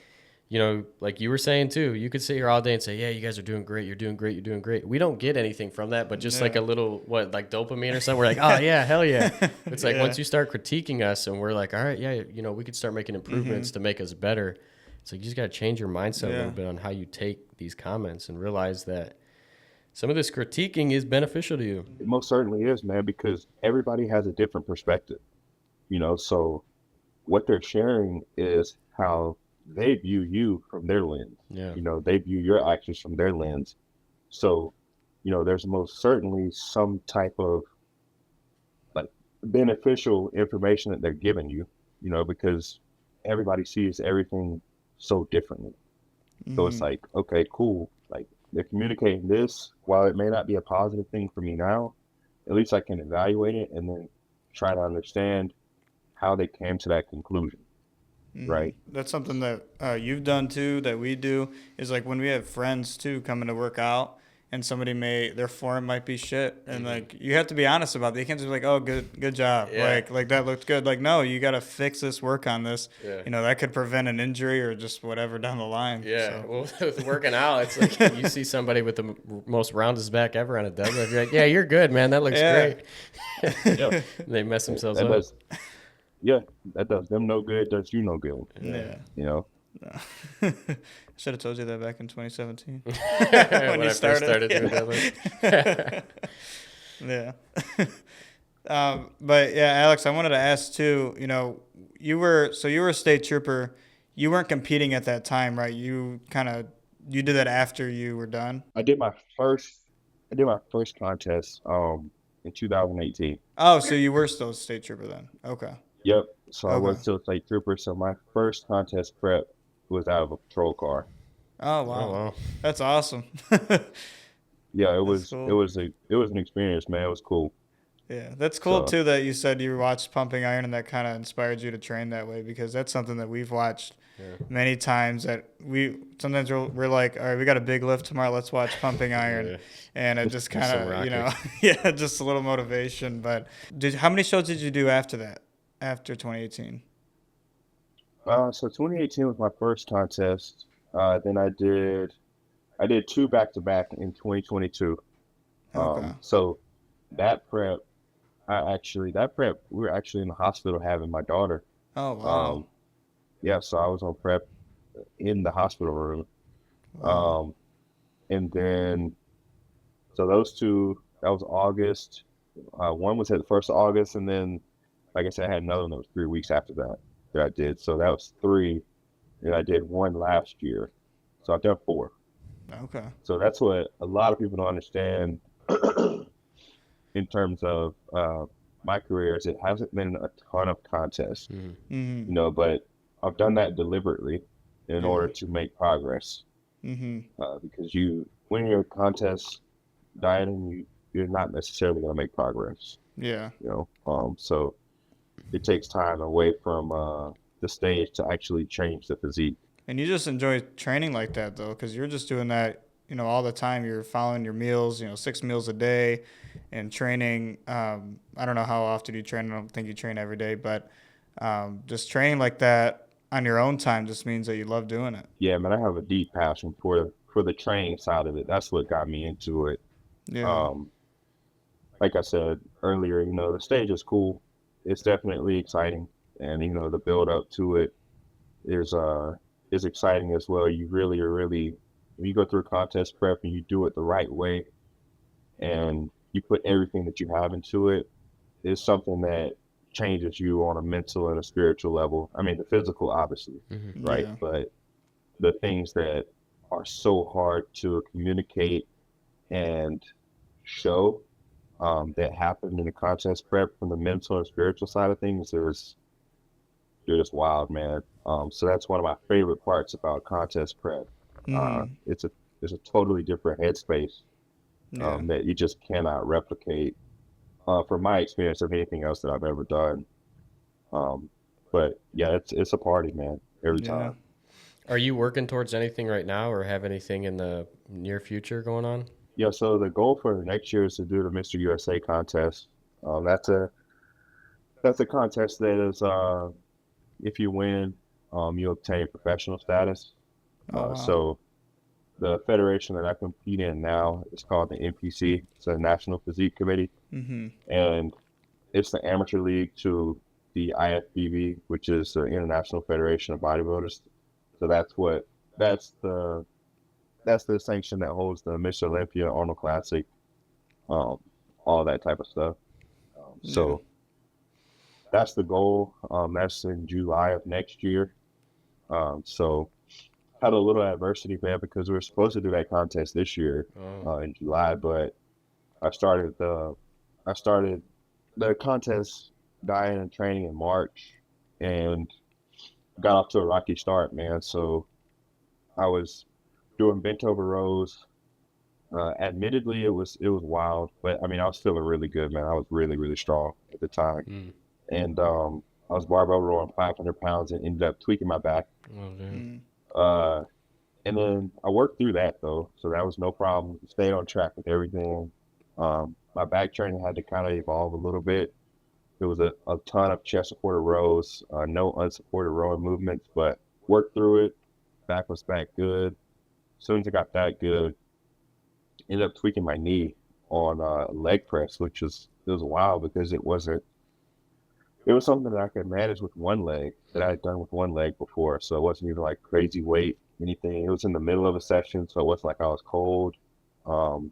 like you were saying too, you could sit here all day and say, yeah, you guys are doing great. You're doing great. You're doing great. We don't get anything from that, but just like a little, like dopamine or something. We're like, oh yeah, hell yeah. It's like once you start critiquing us and we're like, all right, yeah, we could start making improvements to make us better. It's like, you just got to change your mindset a little bit on how you take these comments and realize that some of this critiquing is beneficial to you. it most certainly is, man, because everybody has a different perspective, so what they're sharing is how they view you from their lens. Yeah. They view your actions from their lens. So, there's most certainly some type of like beneficial information that they're giving you, because everybody sees everything so differently. So it's like, okay, cool. Like they're communicating this, while it may not be a positive thing for me now, at least I can evaluate it and then try to understand how they came to that conclusion, right? That's something that you've done too, that we do, is like when we have friends too coming to work out and their form might be shit. And like, you have to be honest about it. You can't just be like, oh, good job. Yeah. Like that looked good. Like, no, you got to fix this, work on this. Yeah. That could prevent an injury or just whatever down the line. Yeah, So, well, with working out, it's like you see somebody with the most roundest back ever on a deadlift. You're like, yeah, you're good, man. That looks Yeah. great. Yep. They mess themselves That up. does, yeah, that does them no good, does you no good, yeah. you know? Should have told you that back in 2017 when you I first started doing deadlift. Yeah. But yeah, Alex, I wanted to ask too, you were a state trooper. You weren't competing at that time, right? You did that after you were done. I did my first contest in 2018. Oh, so you were still a state trooper then. Okay. Yep. So I was Okay. still a state trooper. So my first contest prep was out of a patrol car. Oh, Oh, wow. wow. That's awesome. Yeah, it That's was cool. it was an experience, man. It was cool. Yeah, that's cool So too that you said you watched Pumping Iron and that kind of inspired you to train that way, because that's something that we've watched Yeah. many times. That sometimes we're like, all right, we got a big lift tomorrow, let's watch Pumping Iron, Yeah. and it just kind some of yeah, just a little motivation. But how many shows did you do after that? After 2018? so 2018 was my first contest. Then I did two back to back in 2022. Okay. So that prep we were actually in the hospital having my daughter. Oh wow. Um, yeah, so I was on prep in the hospital room. Wow. Um, and then so those two, that was August. One was at the first of August, and then like I said, I had another one that was 3 weeks after that I did. So that was three, and I did one last year. So I've done four. Okay. So that's what a lot of people don't understand in terms of my career is it hasn't been a ton of contests, Mhm. but I've done that deliberately in Yeah. order to make progress. Mhm. Because when you're contest dieting, you're not necessarily going to make progress. Yeah. So it takes time away from the stage to actually change the physique. And you just enjoy training like that, though, because you're just doing that, all the time. You're following your meals, 6 meals a day, and training. I don't know how often you train. I don't think you train every day, but just training like that on your own time just means that you love doing it. Yeah, man, I have a deep passion for the training side of it. That's what got me into it. Yeah. Um, like I said earlier, the stage is cool. It's definitely exciting, and the build up to it is exciting as well. You really are really when you go through contest prep and you do it the right way, and you put everything that you have into it, is something that changes you on a mental and a spiritual level. I mean, the physical, obviously, right? Yeah. But the things that are so hard to communicate and show that happen in the contest prep from the mental and spiritual side of things, they're just wild, man. So that's one of my favorite parts about contest prep. Mhm. It's a totally different headspace Yeah. that you just cannot replicate from my experience of anything else that I've ever done. Um, but yeah, it's a party, man, every Yeah. time. Are you working towards anything right now or have anything in the near future going on? Yeah, so the goal for next year is to do the Mr. USA contest. That's a contest that is if you win, you obtain professional status. Oh wow. So the federation that I compete in now is called the NPC. It's a National Physique Committee, Mhm. and it's the amateur league to the IFBB, which is the International Federation of Bodybuilders. So that's the that's the sanction that holds the Mr. Olympia, Arnold Classic, um, all that type of stuff. Yeah. So that's the goal. That's in July of next year. So had a little adversity, man, because we were supposed to do that contest this year Oh, in July, but I started the I started the contest dying and training in March, and got off to a rocky start, man. So I was doing bent over rows Admittedly, it was wild, but I mean, I was feeling really good, man. I was really, really strong at the time, Mm. and I was barbell rowing 500 pounds and ended up tweaking my back. Oh, damn. Mm. Uh, and then I worked through that though, so that was no problem. Stayed on track with everything. My back training had to kind of evolve a little bit. There was a ton of chest supported rows, no unsupported rowing movements, but worked through it. Back was back good. As soon as I got that good, ended up tweaking my knee on leg press, which was it was wild because it was something that I could manage with one leg that I had done with one leg before. So it wasn't even like crazy weight, anything. It was in the middle of a session, so it wasn't like I was cold. Um,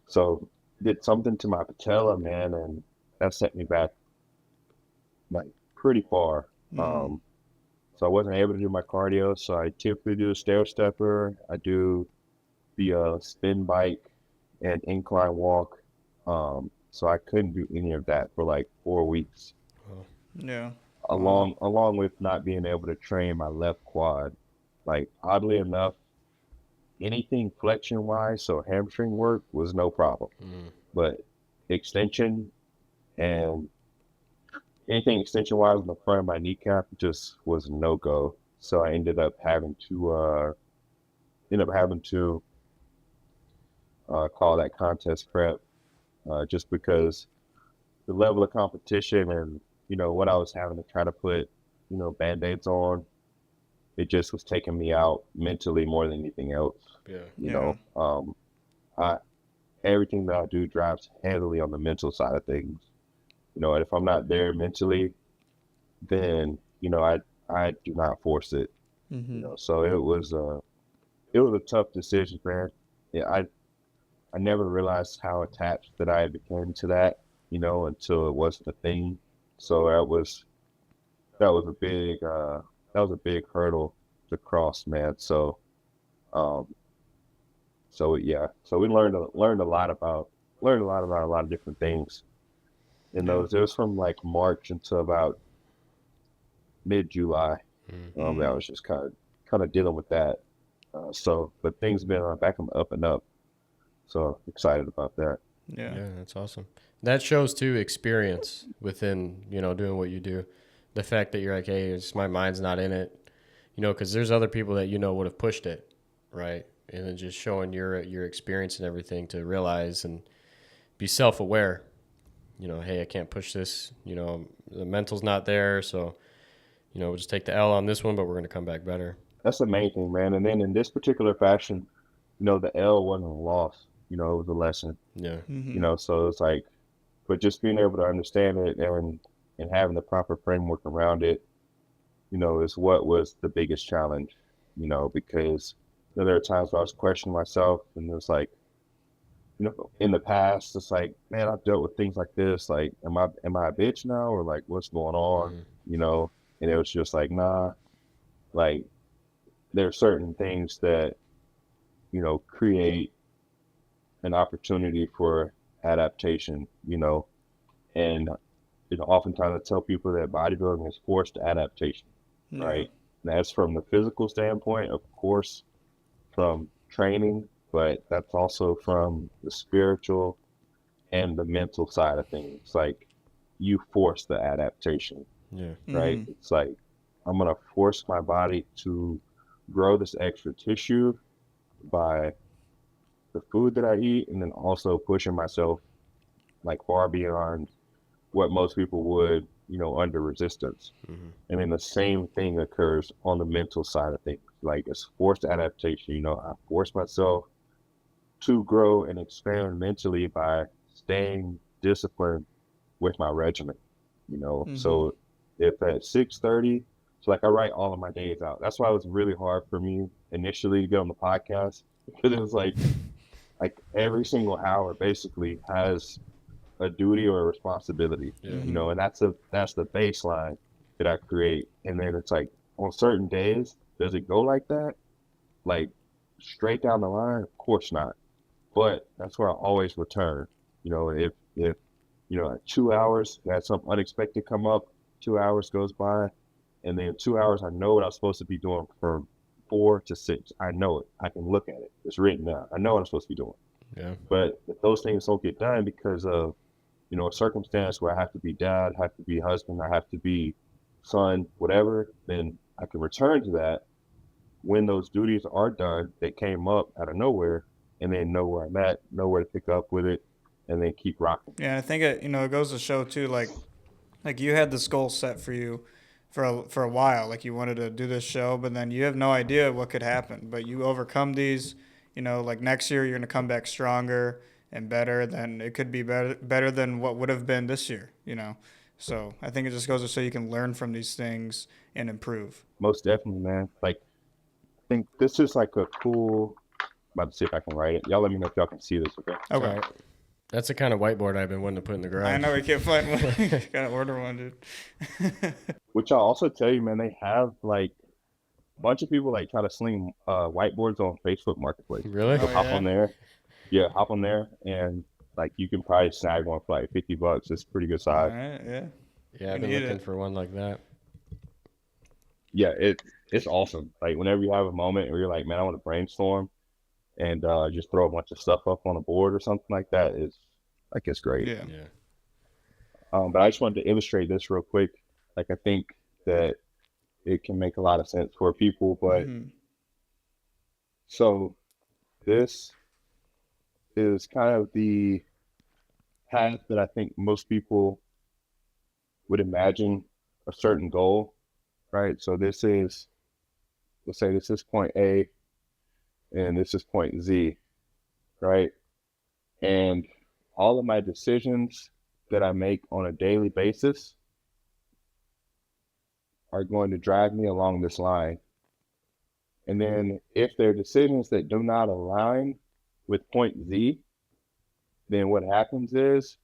so did something to my patella, man, and that set me back like pretty far. Mm. Um, so I wasn't able to do my cardio. So I typically do a stair stepper. I do the spin bike and incline walk. So I couldn't do any of that for like 4 weeks, Oh, Yeah. Wow. along with not being able to train my left quad. Like oddly enough, anything flexion wise, so hamstring work was no problem, mm. but extension and anything extension wise in the front of my kneecap just was no go. So I ended up having to call that contest prep just because the level of competition and what I was having to try to put band-aids on, it just was taking me out mentally more than anything else. Yeah. You Yeah. know, I everything that I do drives heavily on the mental side of things. And if I'm not there mentally, then I do not force it. Mm-hmm. So it was a tough decision, man. Yeah, I never realized how attached that I had become to that, until it wasn't a thing. So that was a big that was a big hurdle to cross, man. Um so we learned a lot about a lot of different things in Yeah. those. It was from like March until about mid-July. Mm. I Mm. was just kind of dealing with that. But things been back on the up and up. So excited about that. Yeah. Yeah, that's awesome. That shows too experience within, doing what you do. The fact that you're like, hey, it's my mind's not in it, because there's other people that would have pushed it, right? And then just showing your experience and everything to realize and be self-aware. Hey, I can't push this. The mental's not there, so we'll just take the L on this one, but we're gonna come back better. That's the main thing, man. And then in this particular fashion, the L wasn't a loss. It was a lesson. Yeah. Mm-hmm. So it's like, but just being able to understand it and having the proper framework around it, is what was the biggest challenge. Because there are times where I was questioning myself, and it was like, in the past, it's like, man, I've dealt with things like this. Like, am I a bitch now, or like, what's going on? Mm. You know, and it was just like, nah. Like, there are certain things that create an opportunity for adaptation. And oftentimes I tell people that bodybuilding is forced adaptation, Yeah. right? And that's from the physical standpoint, of course, from training, but that's also from the spiritual and the mental side of things. Like you force the adaptation, Yeah. right? Mm-hmm. It's like I'm gonna force my body to grow this extra tissue by the food that I eat, and then also pushing myself like far beyond what most people would, under resistance. Mm-hmm. And then the same thing occurs on the mental side of things. Like it's forced adaptation. I force myself to grow and expand mentally by staying disciplined with my regimen. Mm-hmm. So if at 6:30, so like I write all of my days out. That's why it was really hard for me initially to get on the podcast because it was like every single hour basically has a duty or a responsibility, Yeah. Mm-hmm. and that's the baseline that I create. And then it's like on certain days, does it go like that? Like straight down the line? Of course not. But that's where I always return. If at 2 hours had some unexpected come up, 2 hours goes by, and then 2 hours I know what I'm supposed to be doing for 4 to 6. I know it. I can look at it. It's written down. I know what I'm supposed to be doing. Yeah. But if those things don't get done because of, a circumstance where I have to be dad, I have to be husband, I have to be son, whatever, then I can return to that when those duties are done that came up out of nowhere, and then know where I'm at, know where to pick up with it, and then keep rocking. Yeah, I think it goes to show too, like you had this goal set for you for a while, like you wanted to do this show, but then you have no idea what could happen, but you overcome these. Like next year you're gonna come back stronger and better. Then it could be better than what would have been this year. So I think it just goes to show you can learn from these things and improve. Most definitely, man. Like, I think this is like a cool. I'm about to see if I can write it. Y'all let me know if y'all can see this, okay? Okay. All right. That's the kind of whiteboard I've been wanting to put in the garage. I know we can't find one. Gotta order one, dude. Which I'll also tell you, man, they have like a bunch of people like try to sling whiteboards on Facebook Marketplace. Really? So Oh, hop yeah? on there. Yeah, hop on there, and like you can probably snag one for like $50. It's pretty good All size. right, yeah. Yeah, I've We been need looking it. for one like that. Yeah, it's awesome. Like whenever you have a moment where you're like, man, I want to brainstorm and just throw a bunch of stuff up on a board or something like that, it's great. Yeah. Yeah. But I just wanted to illustrate this real quick. Like I think that it can make a lot of sense for people, but Mhm. so this is kind of the path that I think most people would imagine a certain goal, right? So let's say this is point A and this is point Z, right? And all of my decisions that I make on a daily basis are going to drag me along this line. And then if there are decisions that do not align with point Z, then what happens is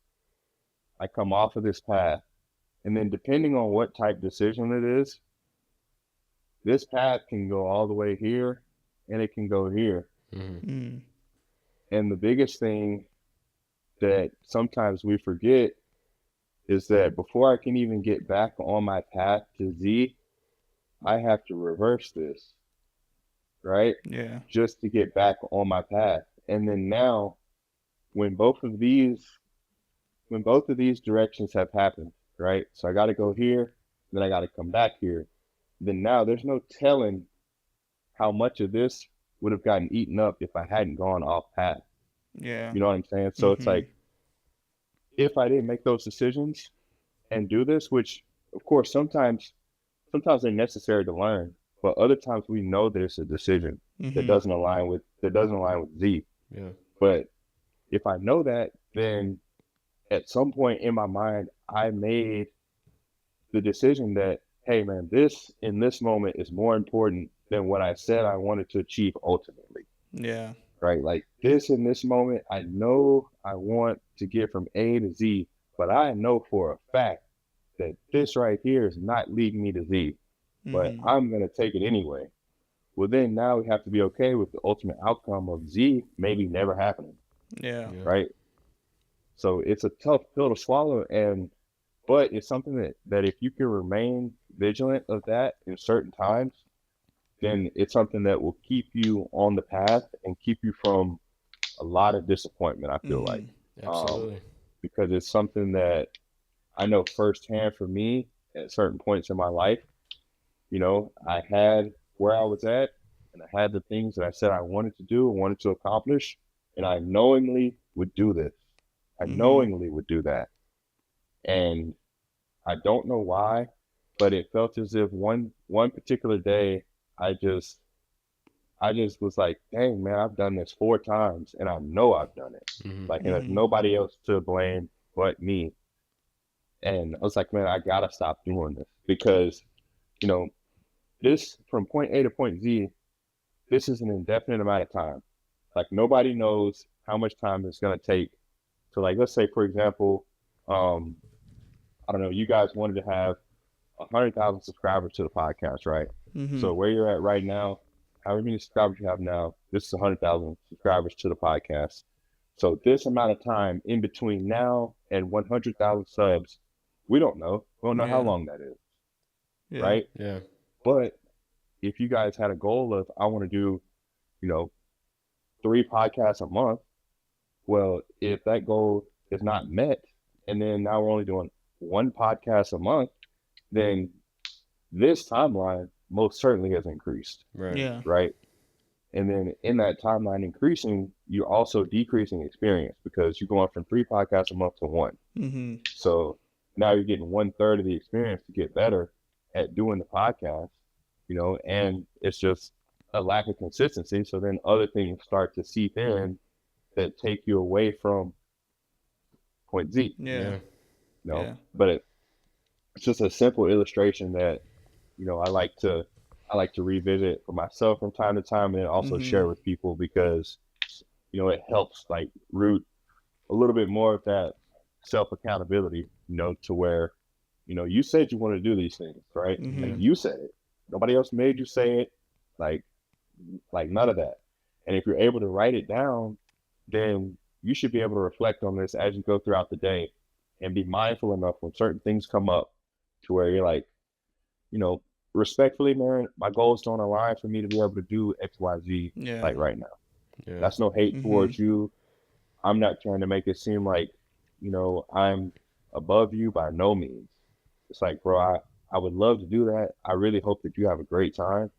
I come off of this path. And then depending on what type decision it is, this path can go all the way here and it can go here. Mm-hmm. Mm. And the biggest thing that sometimes we forget is that before I can even get back on my path to Z, I have to reverse this, right? Yeah. Just to get back on my path. And then now, when both of these directions have happened, right? So I got to go here, then I got to come back here. Then now there's no telling how much of this would have gotten eaten up if I hadn't gone off path. Yeah. You know what I'm saying? So it's like, if I didn't make those decisions and do this, which of course sometimes they're necessary to learn, but other times we know that it's a decision that doesn't align with Z. Yeah. But if I know that, then at some point in my mind, I made the decision that, hey man, this in this moment is more important than what I said I wanted to achieve ultimately. Yeah. Right? Like this in this moment, I know I want to get from A to Z, but I know for a fact that this right here is not leading me to Z, but I'm going to take it anyway. Well, then now we have to be okay with the ultimate outcome of Z maybe never happening. Yeah. Right? So it's a tough pill to swallow, but it's something that if you can remain vigilant of that in certain times, then it's something that will keep you on the path and keep you from a lot of disappointment, I feel like. Absolutely. Because it's something that I know firsthand for me at certain points in my life. I had where I was at, and I had the things that I said I wanted to do and wanted to accomplish, and I knowingly would do this. I knowingly would do that. And I don't know why, but it felt as if one particular day I just was like, dang man, I've done this 4 times and I know I've done it. Mm-hmm. Like, and there's nobody else to blame but me. And I was like, man, I gotta stop doing this because, this from point A to point Z, this is an indefinite amount of time. Like nobody knows how much time it's gonna take to, like, let's say for example, I don't know, you guys wanted to have 100,000 subscribers to the podcast, right? So where you're at right now, however many subscribers you have now, this is 100,000 subscribers to the podcast. So this amount of time in between now and 100,000 subs, we don't know. We don't know how long that is, right? Yeah. But if you guys had a goal of, I want to do, you know, 3 podcasts a month, well, if that goal is not met, and then now we're only doing 1 podcast a month, then this timeline most certainly has increased, Right. Yeah. right? And then in that timeline increasing, you're also decreasing experience because you're going from 3 podcasts a month to 1. Mm-hmm. So now you're getting 1/3 of the experience to get better at doing the podcast, you know, and it's just a lack of consistency. So then other things start to seep in that take you away from point Z, Yeah. Yeah. you know. Yeah. But it's just a simple illustration that, you know, I like to revisit for myself from time to time, and then also Mhm. share with people because, you know, it helps like root a little bit more of that self accountability, you know, to where, you know, you said you want to do these things, right? Mhm. Like you said it. Nobody else made you say it. Like none of that. And if you're able to write it down, then you should be able to reflect on this as you go throughout the day and be mindful enough when certain things come up to where you're like, you know, respectfully, man, my goals don't align for me to be able to do X, Y, Z Yeah. like right now. Yeah. That's no hate Mhm. towards you. I'm not trying to make it seem like, you know, I'm above you by no means. It's like, bro, I would love to do that. I really hope that you have a great time,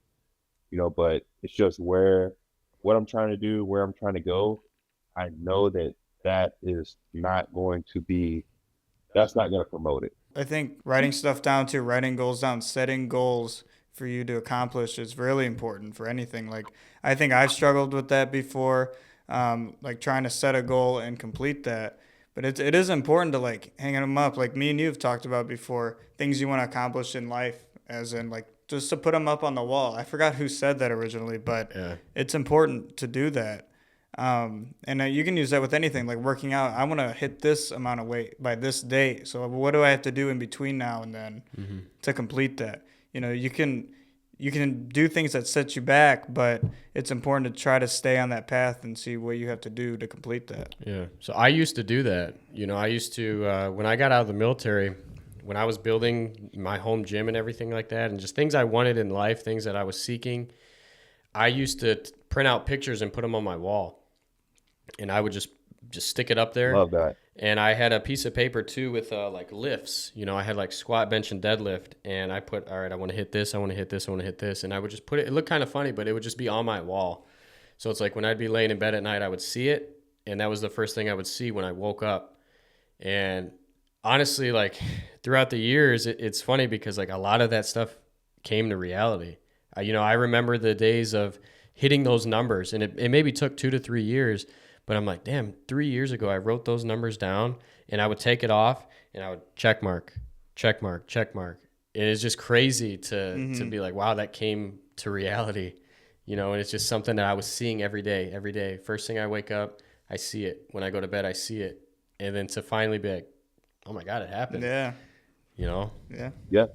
you know, but it's just what I'm trying to do, where I'm trying to go. I know that is not going to be, that's not going to promote it. I think writing stuff down too, writing goals down, setting goals for you to accomplish is really important for anything. Like, I think I've struggled with that before, like trying to set a goal and complete that. But it is important to like hang them up, like me and you have talked about before, things you want to accomplish in life, as in like just to put them up on the wall. I forgot who said that originally, but Yeah. it's important to do that. And you can use that with anything, like working out. I want to hit this amount of weight by this date. So what do I have to do in between now and then to complete that? You know, you can do things that set you back, but it's important to try to stay on that path and see what you have to do to complete that. Yeah. So I used to do that. You know, I used to, when I got out of the military, when I was building my home gym and everything like that, and just things I wanted in life, things that I was seeking, I used to print out pictures and put them on my wall. And I would just stick it up there. Love that. And I had a piece of paper too with like lifts. You know, I had like squat, bench, and deadlift. And I put, all right, I want to hit this, I want to hit this, I want to hit this. And I would just put it. It looked kind of funny, but it would just be on my wall. So it's like when I'd be laying in bed at night, I would see it, and that was the first thing I would see when I woke up. And honestly, like throughout the years, it's funny because like a lot of that stuff came to reality. You know, I remember the days of hitting those numbers, and it maybe took 2 to 3 years. But I'm like, damn, 3 years ago, I wrote those numbers down, and I would take it off, and I would check mark, check mark, check mark. And it's just crazy to be like, wow, that came to reality, you know, and it's just something that I was seeing every day. First thing I wake up, I see it. When I go to bed, I see it. And then to finally be like, oh my God, it happened. Yeah. You know? Yeah. Yeah.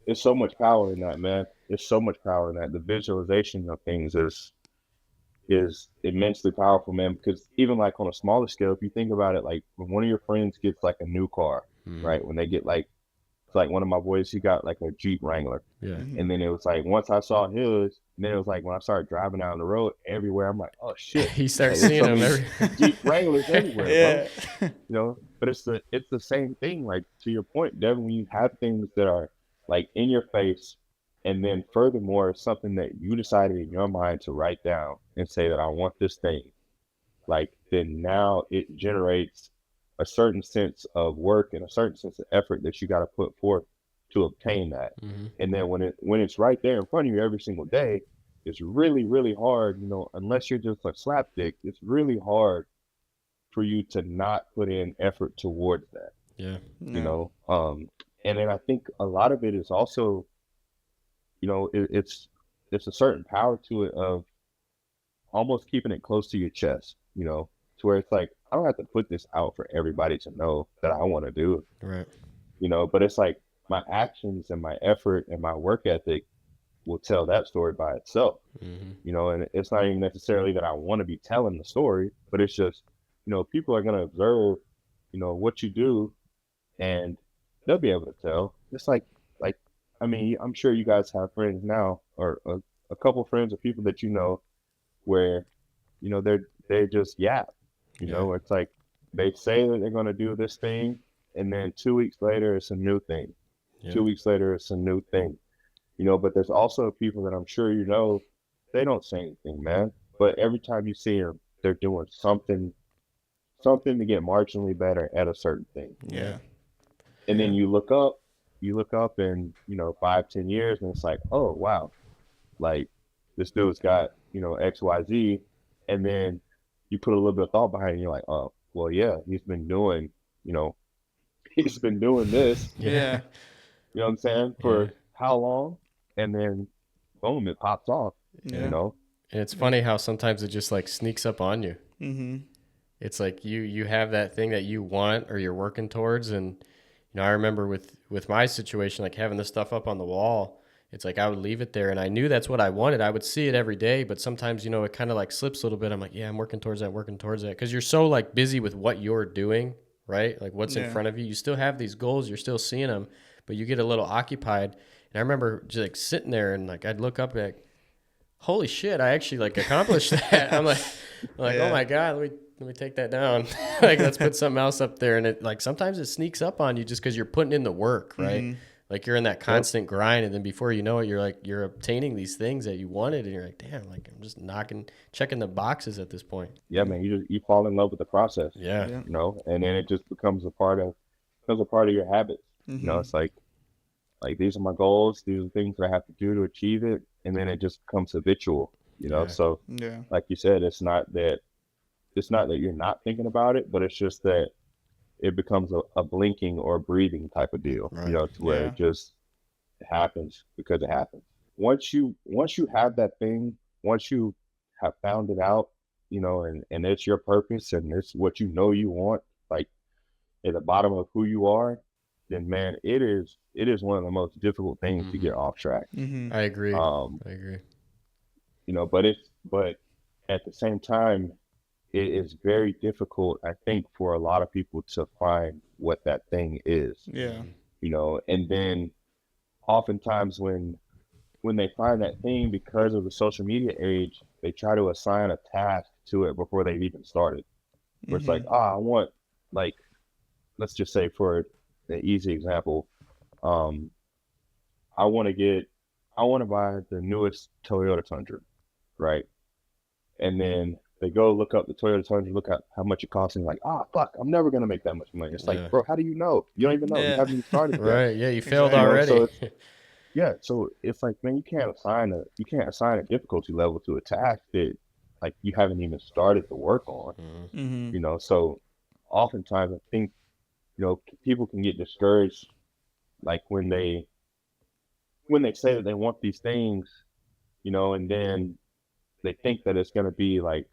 There's so much power in that, man. There's so much power in that. The visualization of things is immensely powerful, man, because even like on a smaller scale, if you think about it, like when one of your friends gets like a new car, right? When they get like, it's like one of my boys, he got like a Jeep Wrangler. Yeah. And then it was like, once I saw his, and then it was like, when I started driving down the road everywhere, I'm like, oh shit. He starts Like, seeing them there's so many Jeep Wranglers everywhere, Yeah. bro. You know, but it's the same thing. Like to your point, Devin, when you have things that are like in your face, and then furthermore, something that you decided in your mind to write down and say that I want this thing, like then now it generates a certain sense of work and a certain sense of effort that you got to put forth to obtain that. And then when it's right there in front of you every single day, it's really, really hard, you know, unless you're just a slapstick, it's really hard for you to not put in effort towards that, Yeah. you know? And then I think a lot of it is also, you know, it's a certain power to it of almost keeping it close to your chest, you know, to where it's like, I don't have to put this out for everybody to know that I want to do it, Right. you know, but it's like my actions and my effort and my work ethic will tell that story by itself, you know, and it's not even necessarily that I want to be telling the story, but it's just, you know, people are going to observe, you know, what you do, and they'll be able to tell. It's like I mean, I'm sure you guys have friends now, or a couple friends or people that you know, where they just yap. Yeah. It's like they say that they're going to do this thing, and then 2 weeks later it's a new thing. Yeah. 2 weeks later it's a new thing. But there's also people that I'm sure they don't say anything, man. But every time you see them, they're doing something to get marginally better at a certain thing. Yeah. And then Yeah. you look up in, 5, 10 years, and it's like, oh wow, like this dude's got, XYZ, and then you put a little bit of thought behind it, and you're like, oh, well, yeah, you know, he's been doing this, Yeah. you know what I'm saying, Yeah. for how long? And then boom, it pops off, you Yeah. know? And it's funny how sometimes it just like sneaks up on you. Mm-hmm. It's like you have that thing that you want or you're working towards, and I remember with my situation, like having this stuff up on the wall. It's like I would leave it there, and I knew that's what I wanted. I would see it every day, but sometimes it kind of like slips a little bit. I'm like, yeah, I'm working towards that, because you're so like busy with what you're doing, right? Like what's in Yeah. front of you. You still have these goals, you're still seeing them, but you get a little occupied. And I remember just like sitting there, and like I'd look up and like, holy shit, I actually like accomplished that. I'm like, Yeah. oh my God, let me take that down. Like, let's put something else up there. And it like sometimes it sneaks up on you just because you're putting in the work, right? Mhm. Like you're in that constant grind, and then before you know it, you're obtaining these things that you wanted, and you're like, damn, like I'm just checking the boxes at this point. Yeah, man, you fall in love with the process, Yeah. Yeah. and then it just becomes a part of your habits. Mhm. It's like these are my goals, these are the things that I have to do to achieve it, and then it just becomes habitual, Yeah. So Yeah. like you said, it's not that you're not thinking about it, but it's just that it becomes a blinking or a breathing type of deal, Right. to where Yeah. it just happens because it happens. Once you have that thing, once you have found it out, and it's your purpose and it's what you want, like at the bottom of who you are, then man, it is one of the most difficult things to Mhm. get off track. Mhm. I agree. Um, I agree. but at the same time, it is very difficult, I think, for a lot of people to find what that thing is, Yeah. and then oftentimes when they find that thing, because of the social media age, they try to assign a task to it before they've even started. Where it's like, Mhm. I want, like, let's just say for an easy example, um, I want to get, I want to buy the newest Toyota Tundra, right? And then they go look up the Toyota Tundra, look at how much it costs, and like, fuck, I'm never gonna make that much money. It's like, Yeah. bro, how do you know? You don't even know. You Yeah. haven't even started yet. Right. Yeah. You failed Exactly. So already. it's Yeah, so it's like, man, you can't assign a difficulty level to a task that like you haven't even started to work on. Mhm. Mhm. So oftentimes I think, people can get discouraged, like when they say that they want these things, and then they think that it's gonna be like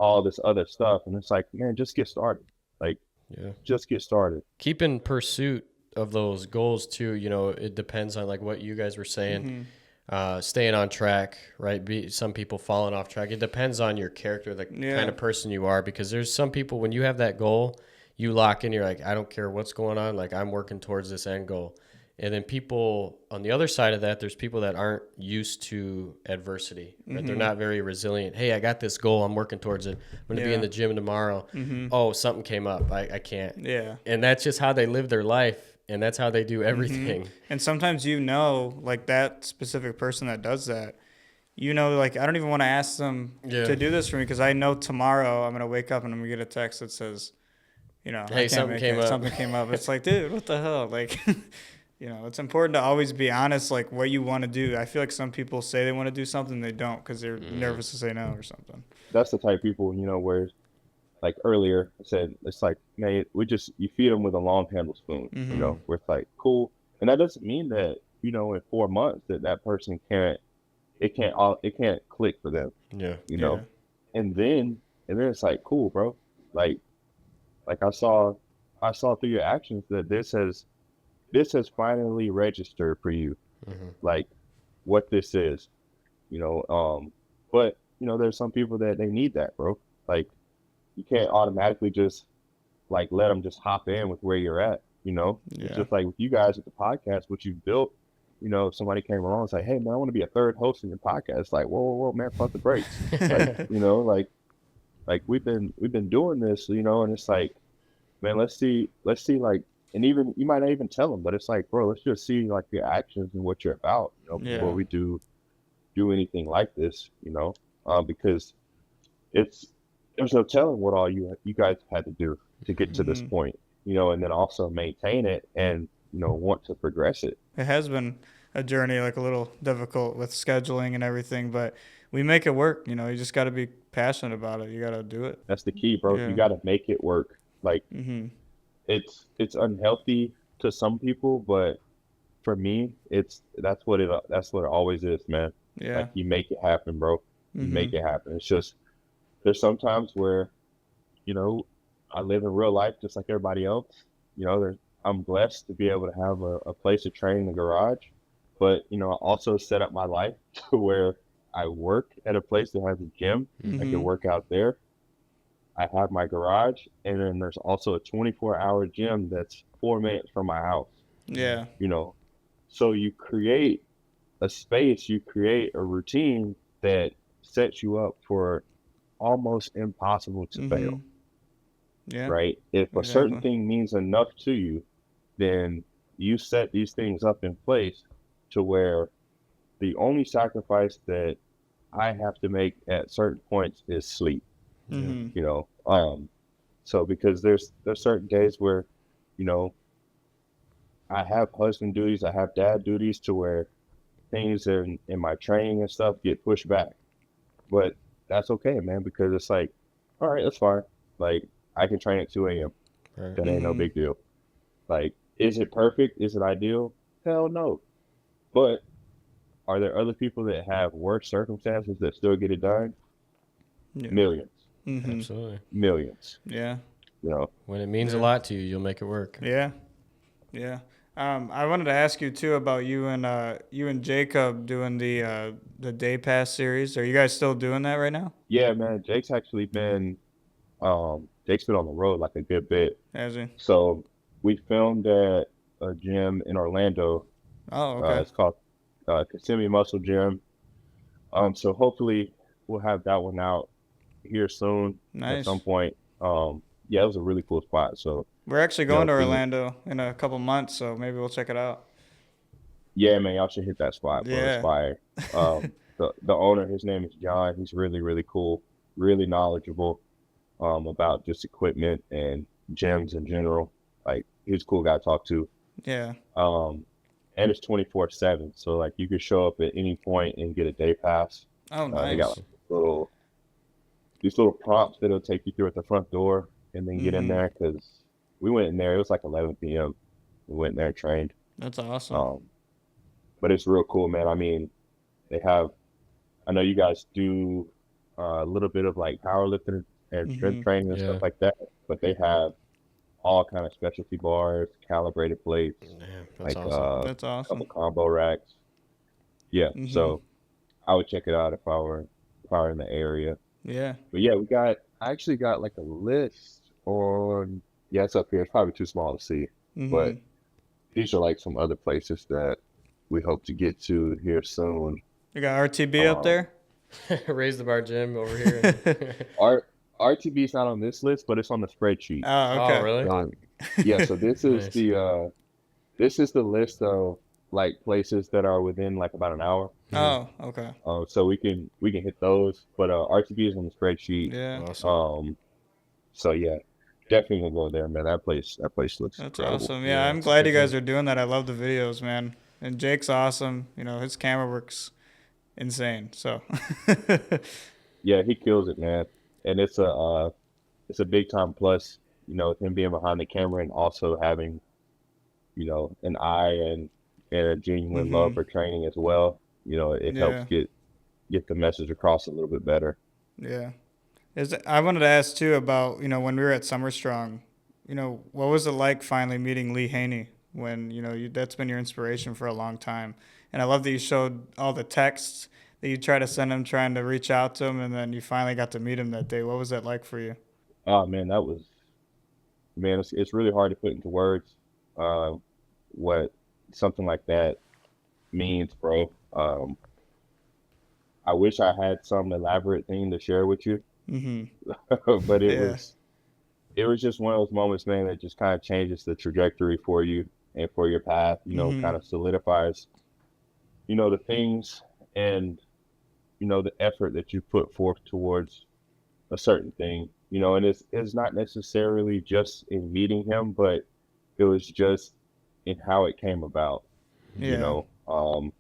all this other stuff, and it's like, man, just get started. Like, Yeah. just get started. Keep in pursuit of those goals too. It depends on like what you guys were saying. Mhm. Staying on track, right? Some people falling off track. It depends on your character, the Yeah. kind of person you are, because there's some people, when you have that goal, you lock in, you're like, I don't care what's going on. Like I'm working towards this end goal. And then people on the other side of that, there's people that aren't used to adversity, right? They're Mhm. not very resilient. Hey, I got this goal. I'm working towards it. I'm going to be in Yeah. the gym tomorrow. Mhm. Oh, something came up. I can't. Yeah. And that's just how they live their life. And that's how they do everything. And sometimes like that specific person that does that, like I don't even want to ask them Yeah. to do this for me because I know tomorrow I'm gonna wake up and I'm gonna get a text that says, I Hey, can't something make came it. up. Something came up. It's like, dude, what the hell? Like, it's important to always be honest, like what you want to do. I feel like some people say they want to do something, they don't because they're nervous to say no or something. That's the type of people, where like earlier I said, it's like, man, you feed them with a long handled spoon, Mhm. where it's like, cool. And that doesn't mean that, in 4 months that person it can't click for them, Yeah. you Yeah. know. And then it's like, cool, bro. Like I saw through your actions that this has finally registered for you, Hmm. like what this is, you know. But there's some people that they need that, bro. Like you can't automatically just like let them just hop in with where you're at. You know, Yeah. it's just like with you guys at the podcast, what you've built. You know, if somebody came along and said, "Hey, man, I want to be a third host in your podcast," it's like, whoa, man, pump the brakes. Like, you know, like we've been doing this, you know, and it's like, man, let's see, like, and even you might not even tell them, but it's like, bro, let's just see like your actions and what you're about, you know, before Yeah. we do anything like this, you know, because it's there's no telling what all you guys had to do to get to this Mhm. point, you know, and then also maintain it and you know want to progress it. It has been a journey, like a little difficult with scheduling and everything, but we make it work. You know, you just got to be passionate about it. You got to do it. That's the key, bro. You Yeah. got to make it work. Like Mhm. it's unhealthy to some people, but for me, that's what it always is, man. Yeah. Like you make it happen, bro. You make Mhm. it happen. It's just there's sometimes where, you know, I live in real life just like everybody else. You know, I'm blessed to be able to have a place to train in the garage, but you know, I also set up my life to where I work at a place that has a gym. I can Mhm. work out there. I have my garage, and then there's also a 24-hour gym that's 4 minutes from my house. Yeah. You know, so you create a space, you create a routine that sets you up for almost impossible to fail, Mhm. Yeah. right? If a certain Exactly. thing means enough to you, then you set these things up in place to where the only sacrifice that I have to make at certain points is sleep, Yeah. Mhm. you know. So because there's certain days where, you know, I have husband duties, I have dad duties to where things in my training and stuff get pushed back. But that's okay, man, because it's like, all right, that's fine. Like I can train at 2 a.m. Right. That ain't no Mhm. big deal. Like, is it perfect? Is it ideal? Hell no. But are there other people that have worse circumstances that still get it done? Yeah. Millions, Mhm. Absolutely. millions. Yeah. You know, When it means a Yeah. lot to you, you'll make it work. Yeah. Yeah. I wanted to ask you too about you and Jacob doing the Day Pass series. Are you guys still doing that right now? yeah, man. Jake's been on the road like a good bit. Has he? So we filmed at a gym in Orlando. Oh, okay. It's called Kissimmee Muscle Gym. So hopefully we'll have that one out here soon at some Nice. point. Yeah, it was a really cool spot. So, We're actually you know, going to thing, Orlando in a couple months, so maybe we'll check it out. yeah, man, y'all should hit that spot, bro. It's Yeah. fire. The owner, his name is John. He's really, really cool, really knowledgeable, about just equipment and gyms in general. Like, he's a cool guy to talk to. Yeah. Um, and it's 24/7. So, like, you could show up at any point and get a day pass. Oh, They got like nice. little these little prompts that'll take you through at the front door and then get in Mhm. there because we went in there. It was like 11 p.m. We went in there and trained. That's awesome. Um, but it's real cool, man. I mean, they have. I know you guys do a little bit of like powerlifting and strength Mhm. training and stuff Yeah. like that, but they have all kind of specialty bars, calibrated plates, Yeah, that's like awesome. That's a couple awesome. combo racks. Yeah, Mhm. so I would check it out if I were in the area. Yeah. But yeah, I actually got like a list on, yeah, it's up here. It's probably too small to see, but Mhm. these are like some other places that we hope to get to here soon. You got RTB up Um, there? Raise the bar gym over here. our RTB is not on this list, but it's on the spreadsheet. Oh, Oh, okay. really? Um, yeah, so Nice. this is the list of like places that are within like about an hour. Mhm. Oh, okay. So we can hit those, but RTB is on the spreadsheet. Yeah. Awesome. So yeah, definitely gonna go there, man. That place looks That's incredible. awesome. Yeah, Yeah, I'm it's a glad good you guys gym. are doing that. I love the videos, man. And Jake's awesome. You know, his camera works insane. So, Yeah, he kills it, man. And it's a big time plus, you know, him being behind the camera and also having, you know, an eye and a genuine love mhm. for training as well. You know, it helps Yeah. get the message across a little bit better. Yeah. I wanted to ask too about, when we were at Summer Strong, what was it like finally meeting Lee Haney when, that's been your inspiration for a long time. And I love that you showed all the texts that you try to send him trying to reach out to him and then you finally got to meet him that day. What was that like for you? Oh man, it's really hard to put into words. what something like that means, bro. I wish I had some elaborate thing to share with you, Mhm. but Yeah. it was just one of those moments, man, that just kind of changes the trajectory for you and for your path. Kind Mhm. of solidifies, the things and the effort that you put forth towards a certain thing. And it's not necessarily just in meeting him, but it was just in how it came about. You Yeah. know,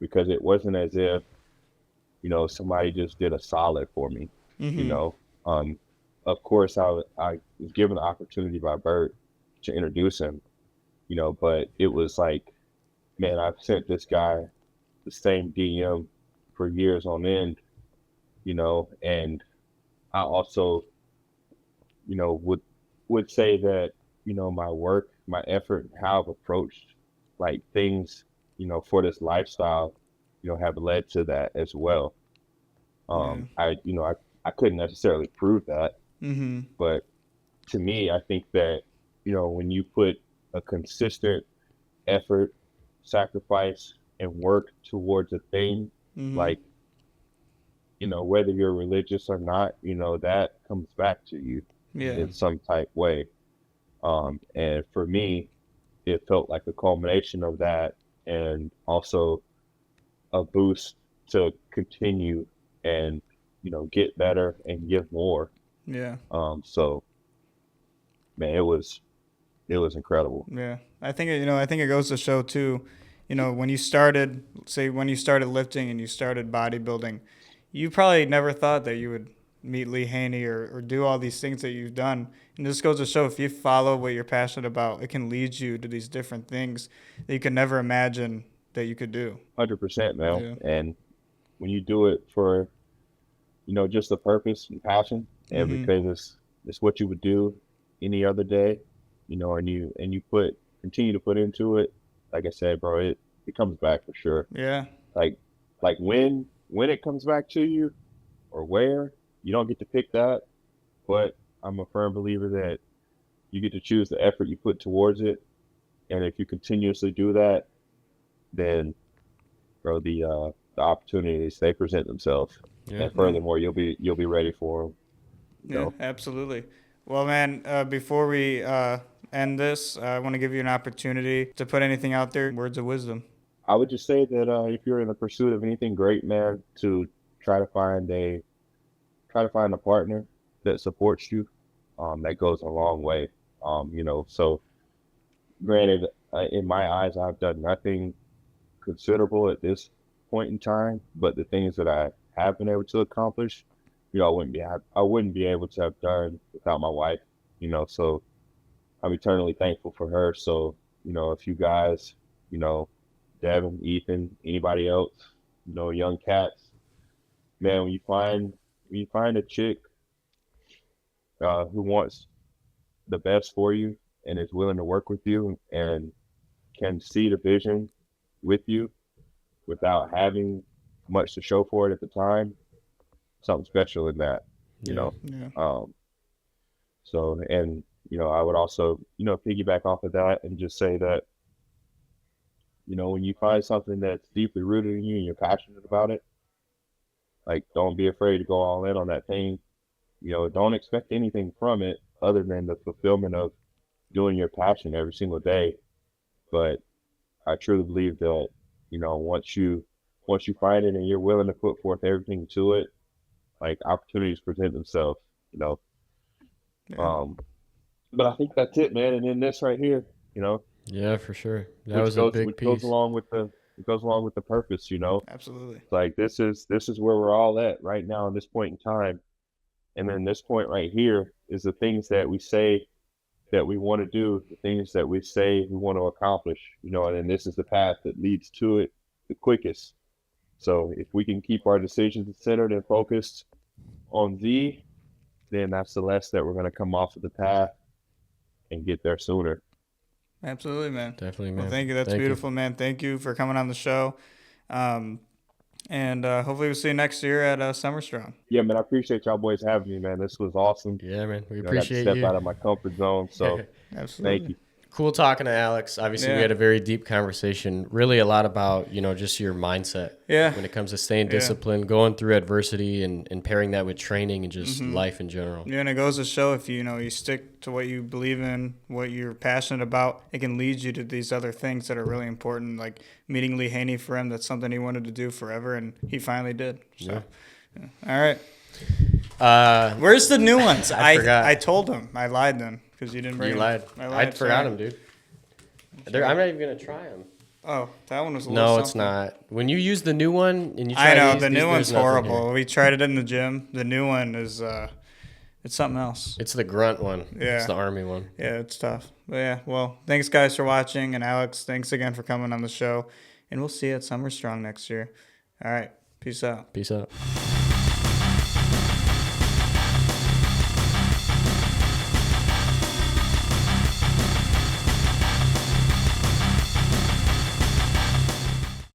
because it wasn't as if somebody just did a solid for me. You Mhm. know, um, of course I was given the opportunity by Bert to introduce him. But it was like, man, I've sent this guy the same DM for years on end. And I also would say that my work, my effort, how I've approached like things for this lifestyle have led to that as well. Yeah. I couldn't necessarily prove that, Mhm. but to me, I think that when you put a consistent effort, sacrifice, and work towards a thing, Mhm. like whether you're religious or not, that comes back to you Yeah. in some type way. And for me, it felt like a culmination of that, and also a boost to continue and get better and give more. Yeah. So man, it was incredible. Yeah. I think it goes to show too, when you started, say when you started lifting and you started bodybuilding, you probably never thought that you would meet Lee Haney or do all these things that you've done. And this goes to show if you follow what you're passionate about, it can lead you to these different things that you could never imagine that you could do. 100%, man. Yeah. And when you do it for just the purpose and passion, and Mhm. because it's what you would do any other day, and you continue to put into it. Like I said, bro, it comes back for sure. Yeah. Like when it comes back to you or where, you don't get to pick that, but I'm a firm believer that you get to choose the effort you put towards it, and if you continuously do that, then bro, the opportunities they present themselves, Yeah. and Yeah. furthermore, you'll be ready for them. You Yeah, know, absolutely. Well, man, before we end this, I want to give you an opportunity to put anything out there, words of wisdom. I would just say that if you're in the pursuit of anything great, man, to try to find a try to find a partner that supports you. That goes a long way. So granted, in my eyes, I've done nothing considerable at this point in time, but the things that I have been able to accomplish, I wouldn't be able to have done without my wife. So I'm eternally thankful for her. So if you guys, you know, Devin, Ethan, anybody else, young cats, man, when you find a chick who wants the best for you and is willing to work with you and can see the vision with you without having much to show for it at the time, something special in that, you Yeah. know. Yeah. Um, so, and, I would also, piggyback off of that and just say that, when you find something that's deeply rooted in you and you're passionate about it, like, don't be afraid to go all in on that thing. Don't expect anything from it other than the fulfillment of doing your passion every single day. But I truly believe that, once you find it and you're willing to put forth everything to it, like opportunities present themselves, you know. Yeah. Um, but I think that's it, man. And then this right here, Yeah, for sure. That which was a goes big which goes piece. along with the it goes along with the purpose, Absolutely. It's like this is where we're all at right now in this point in time. And then this point right here is the things that we say that we want to do, the things that we say we want to accomplish, and then this is the path that leads to it the quickest. So if we can keep our decisions centered and focused on Z, then that's the less that we're going to come off of the path and get there sooner. Absolutely, man. Definitely, Well, man. thank you. That's Thank you. beautiful, man. Thank you for coming on the show. Um, and hopefully we'll see you next year at Summer Strong. Yeah, man, I appreciate y'all boys having me, man. This was awesome. Yeah, man. We I got to appreciate step you. out of my comfort zone. So thank Absolutely. you. Cool talking to Alex. Obviously, we Yeah. had a very deep conversation. Really, a lot about just your mindset. Yeah. When it comes to staying Yeah. disciplined, going through adversity, and pairing that with training and just life in general. Yeah, and it goes to show if you stick to what you believe in, what you're passionate about, it can lead you to these other things that are really important. Like meeting Lee Haney for him, that's something he wanted to do forever, and he finally did. So, yeah. All right. Where's the new ones? I forgot. I told him. I lied then because you didn't bring You them. lied. I I forgot sorry. them, dude. I'm not even gonna try them. Oh, that one was a little No, something. it's not. When you use the new one and you try I know these, the new there's one's nothing horrible. here. We tried it in the gym. The new one is it's something else. It's the grunt one. Yeah. It's the army one. Yeah, it's tough. But yeah, well, thanks guys for watching, and Alex, thanks again for coming on the show, and we'll see you at Summer Strong next year. All right, peace out. Peace out.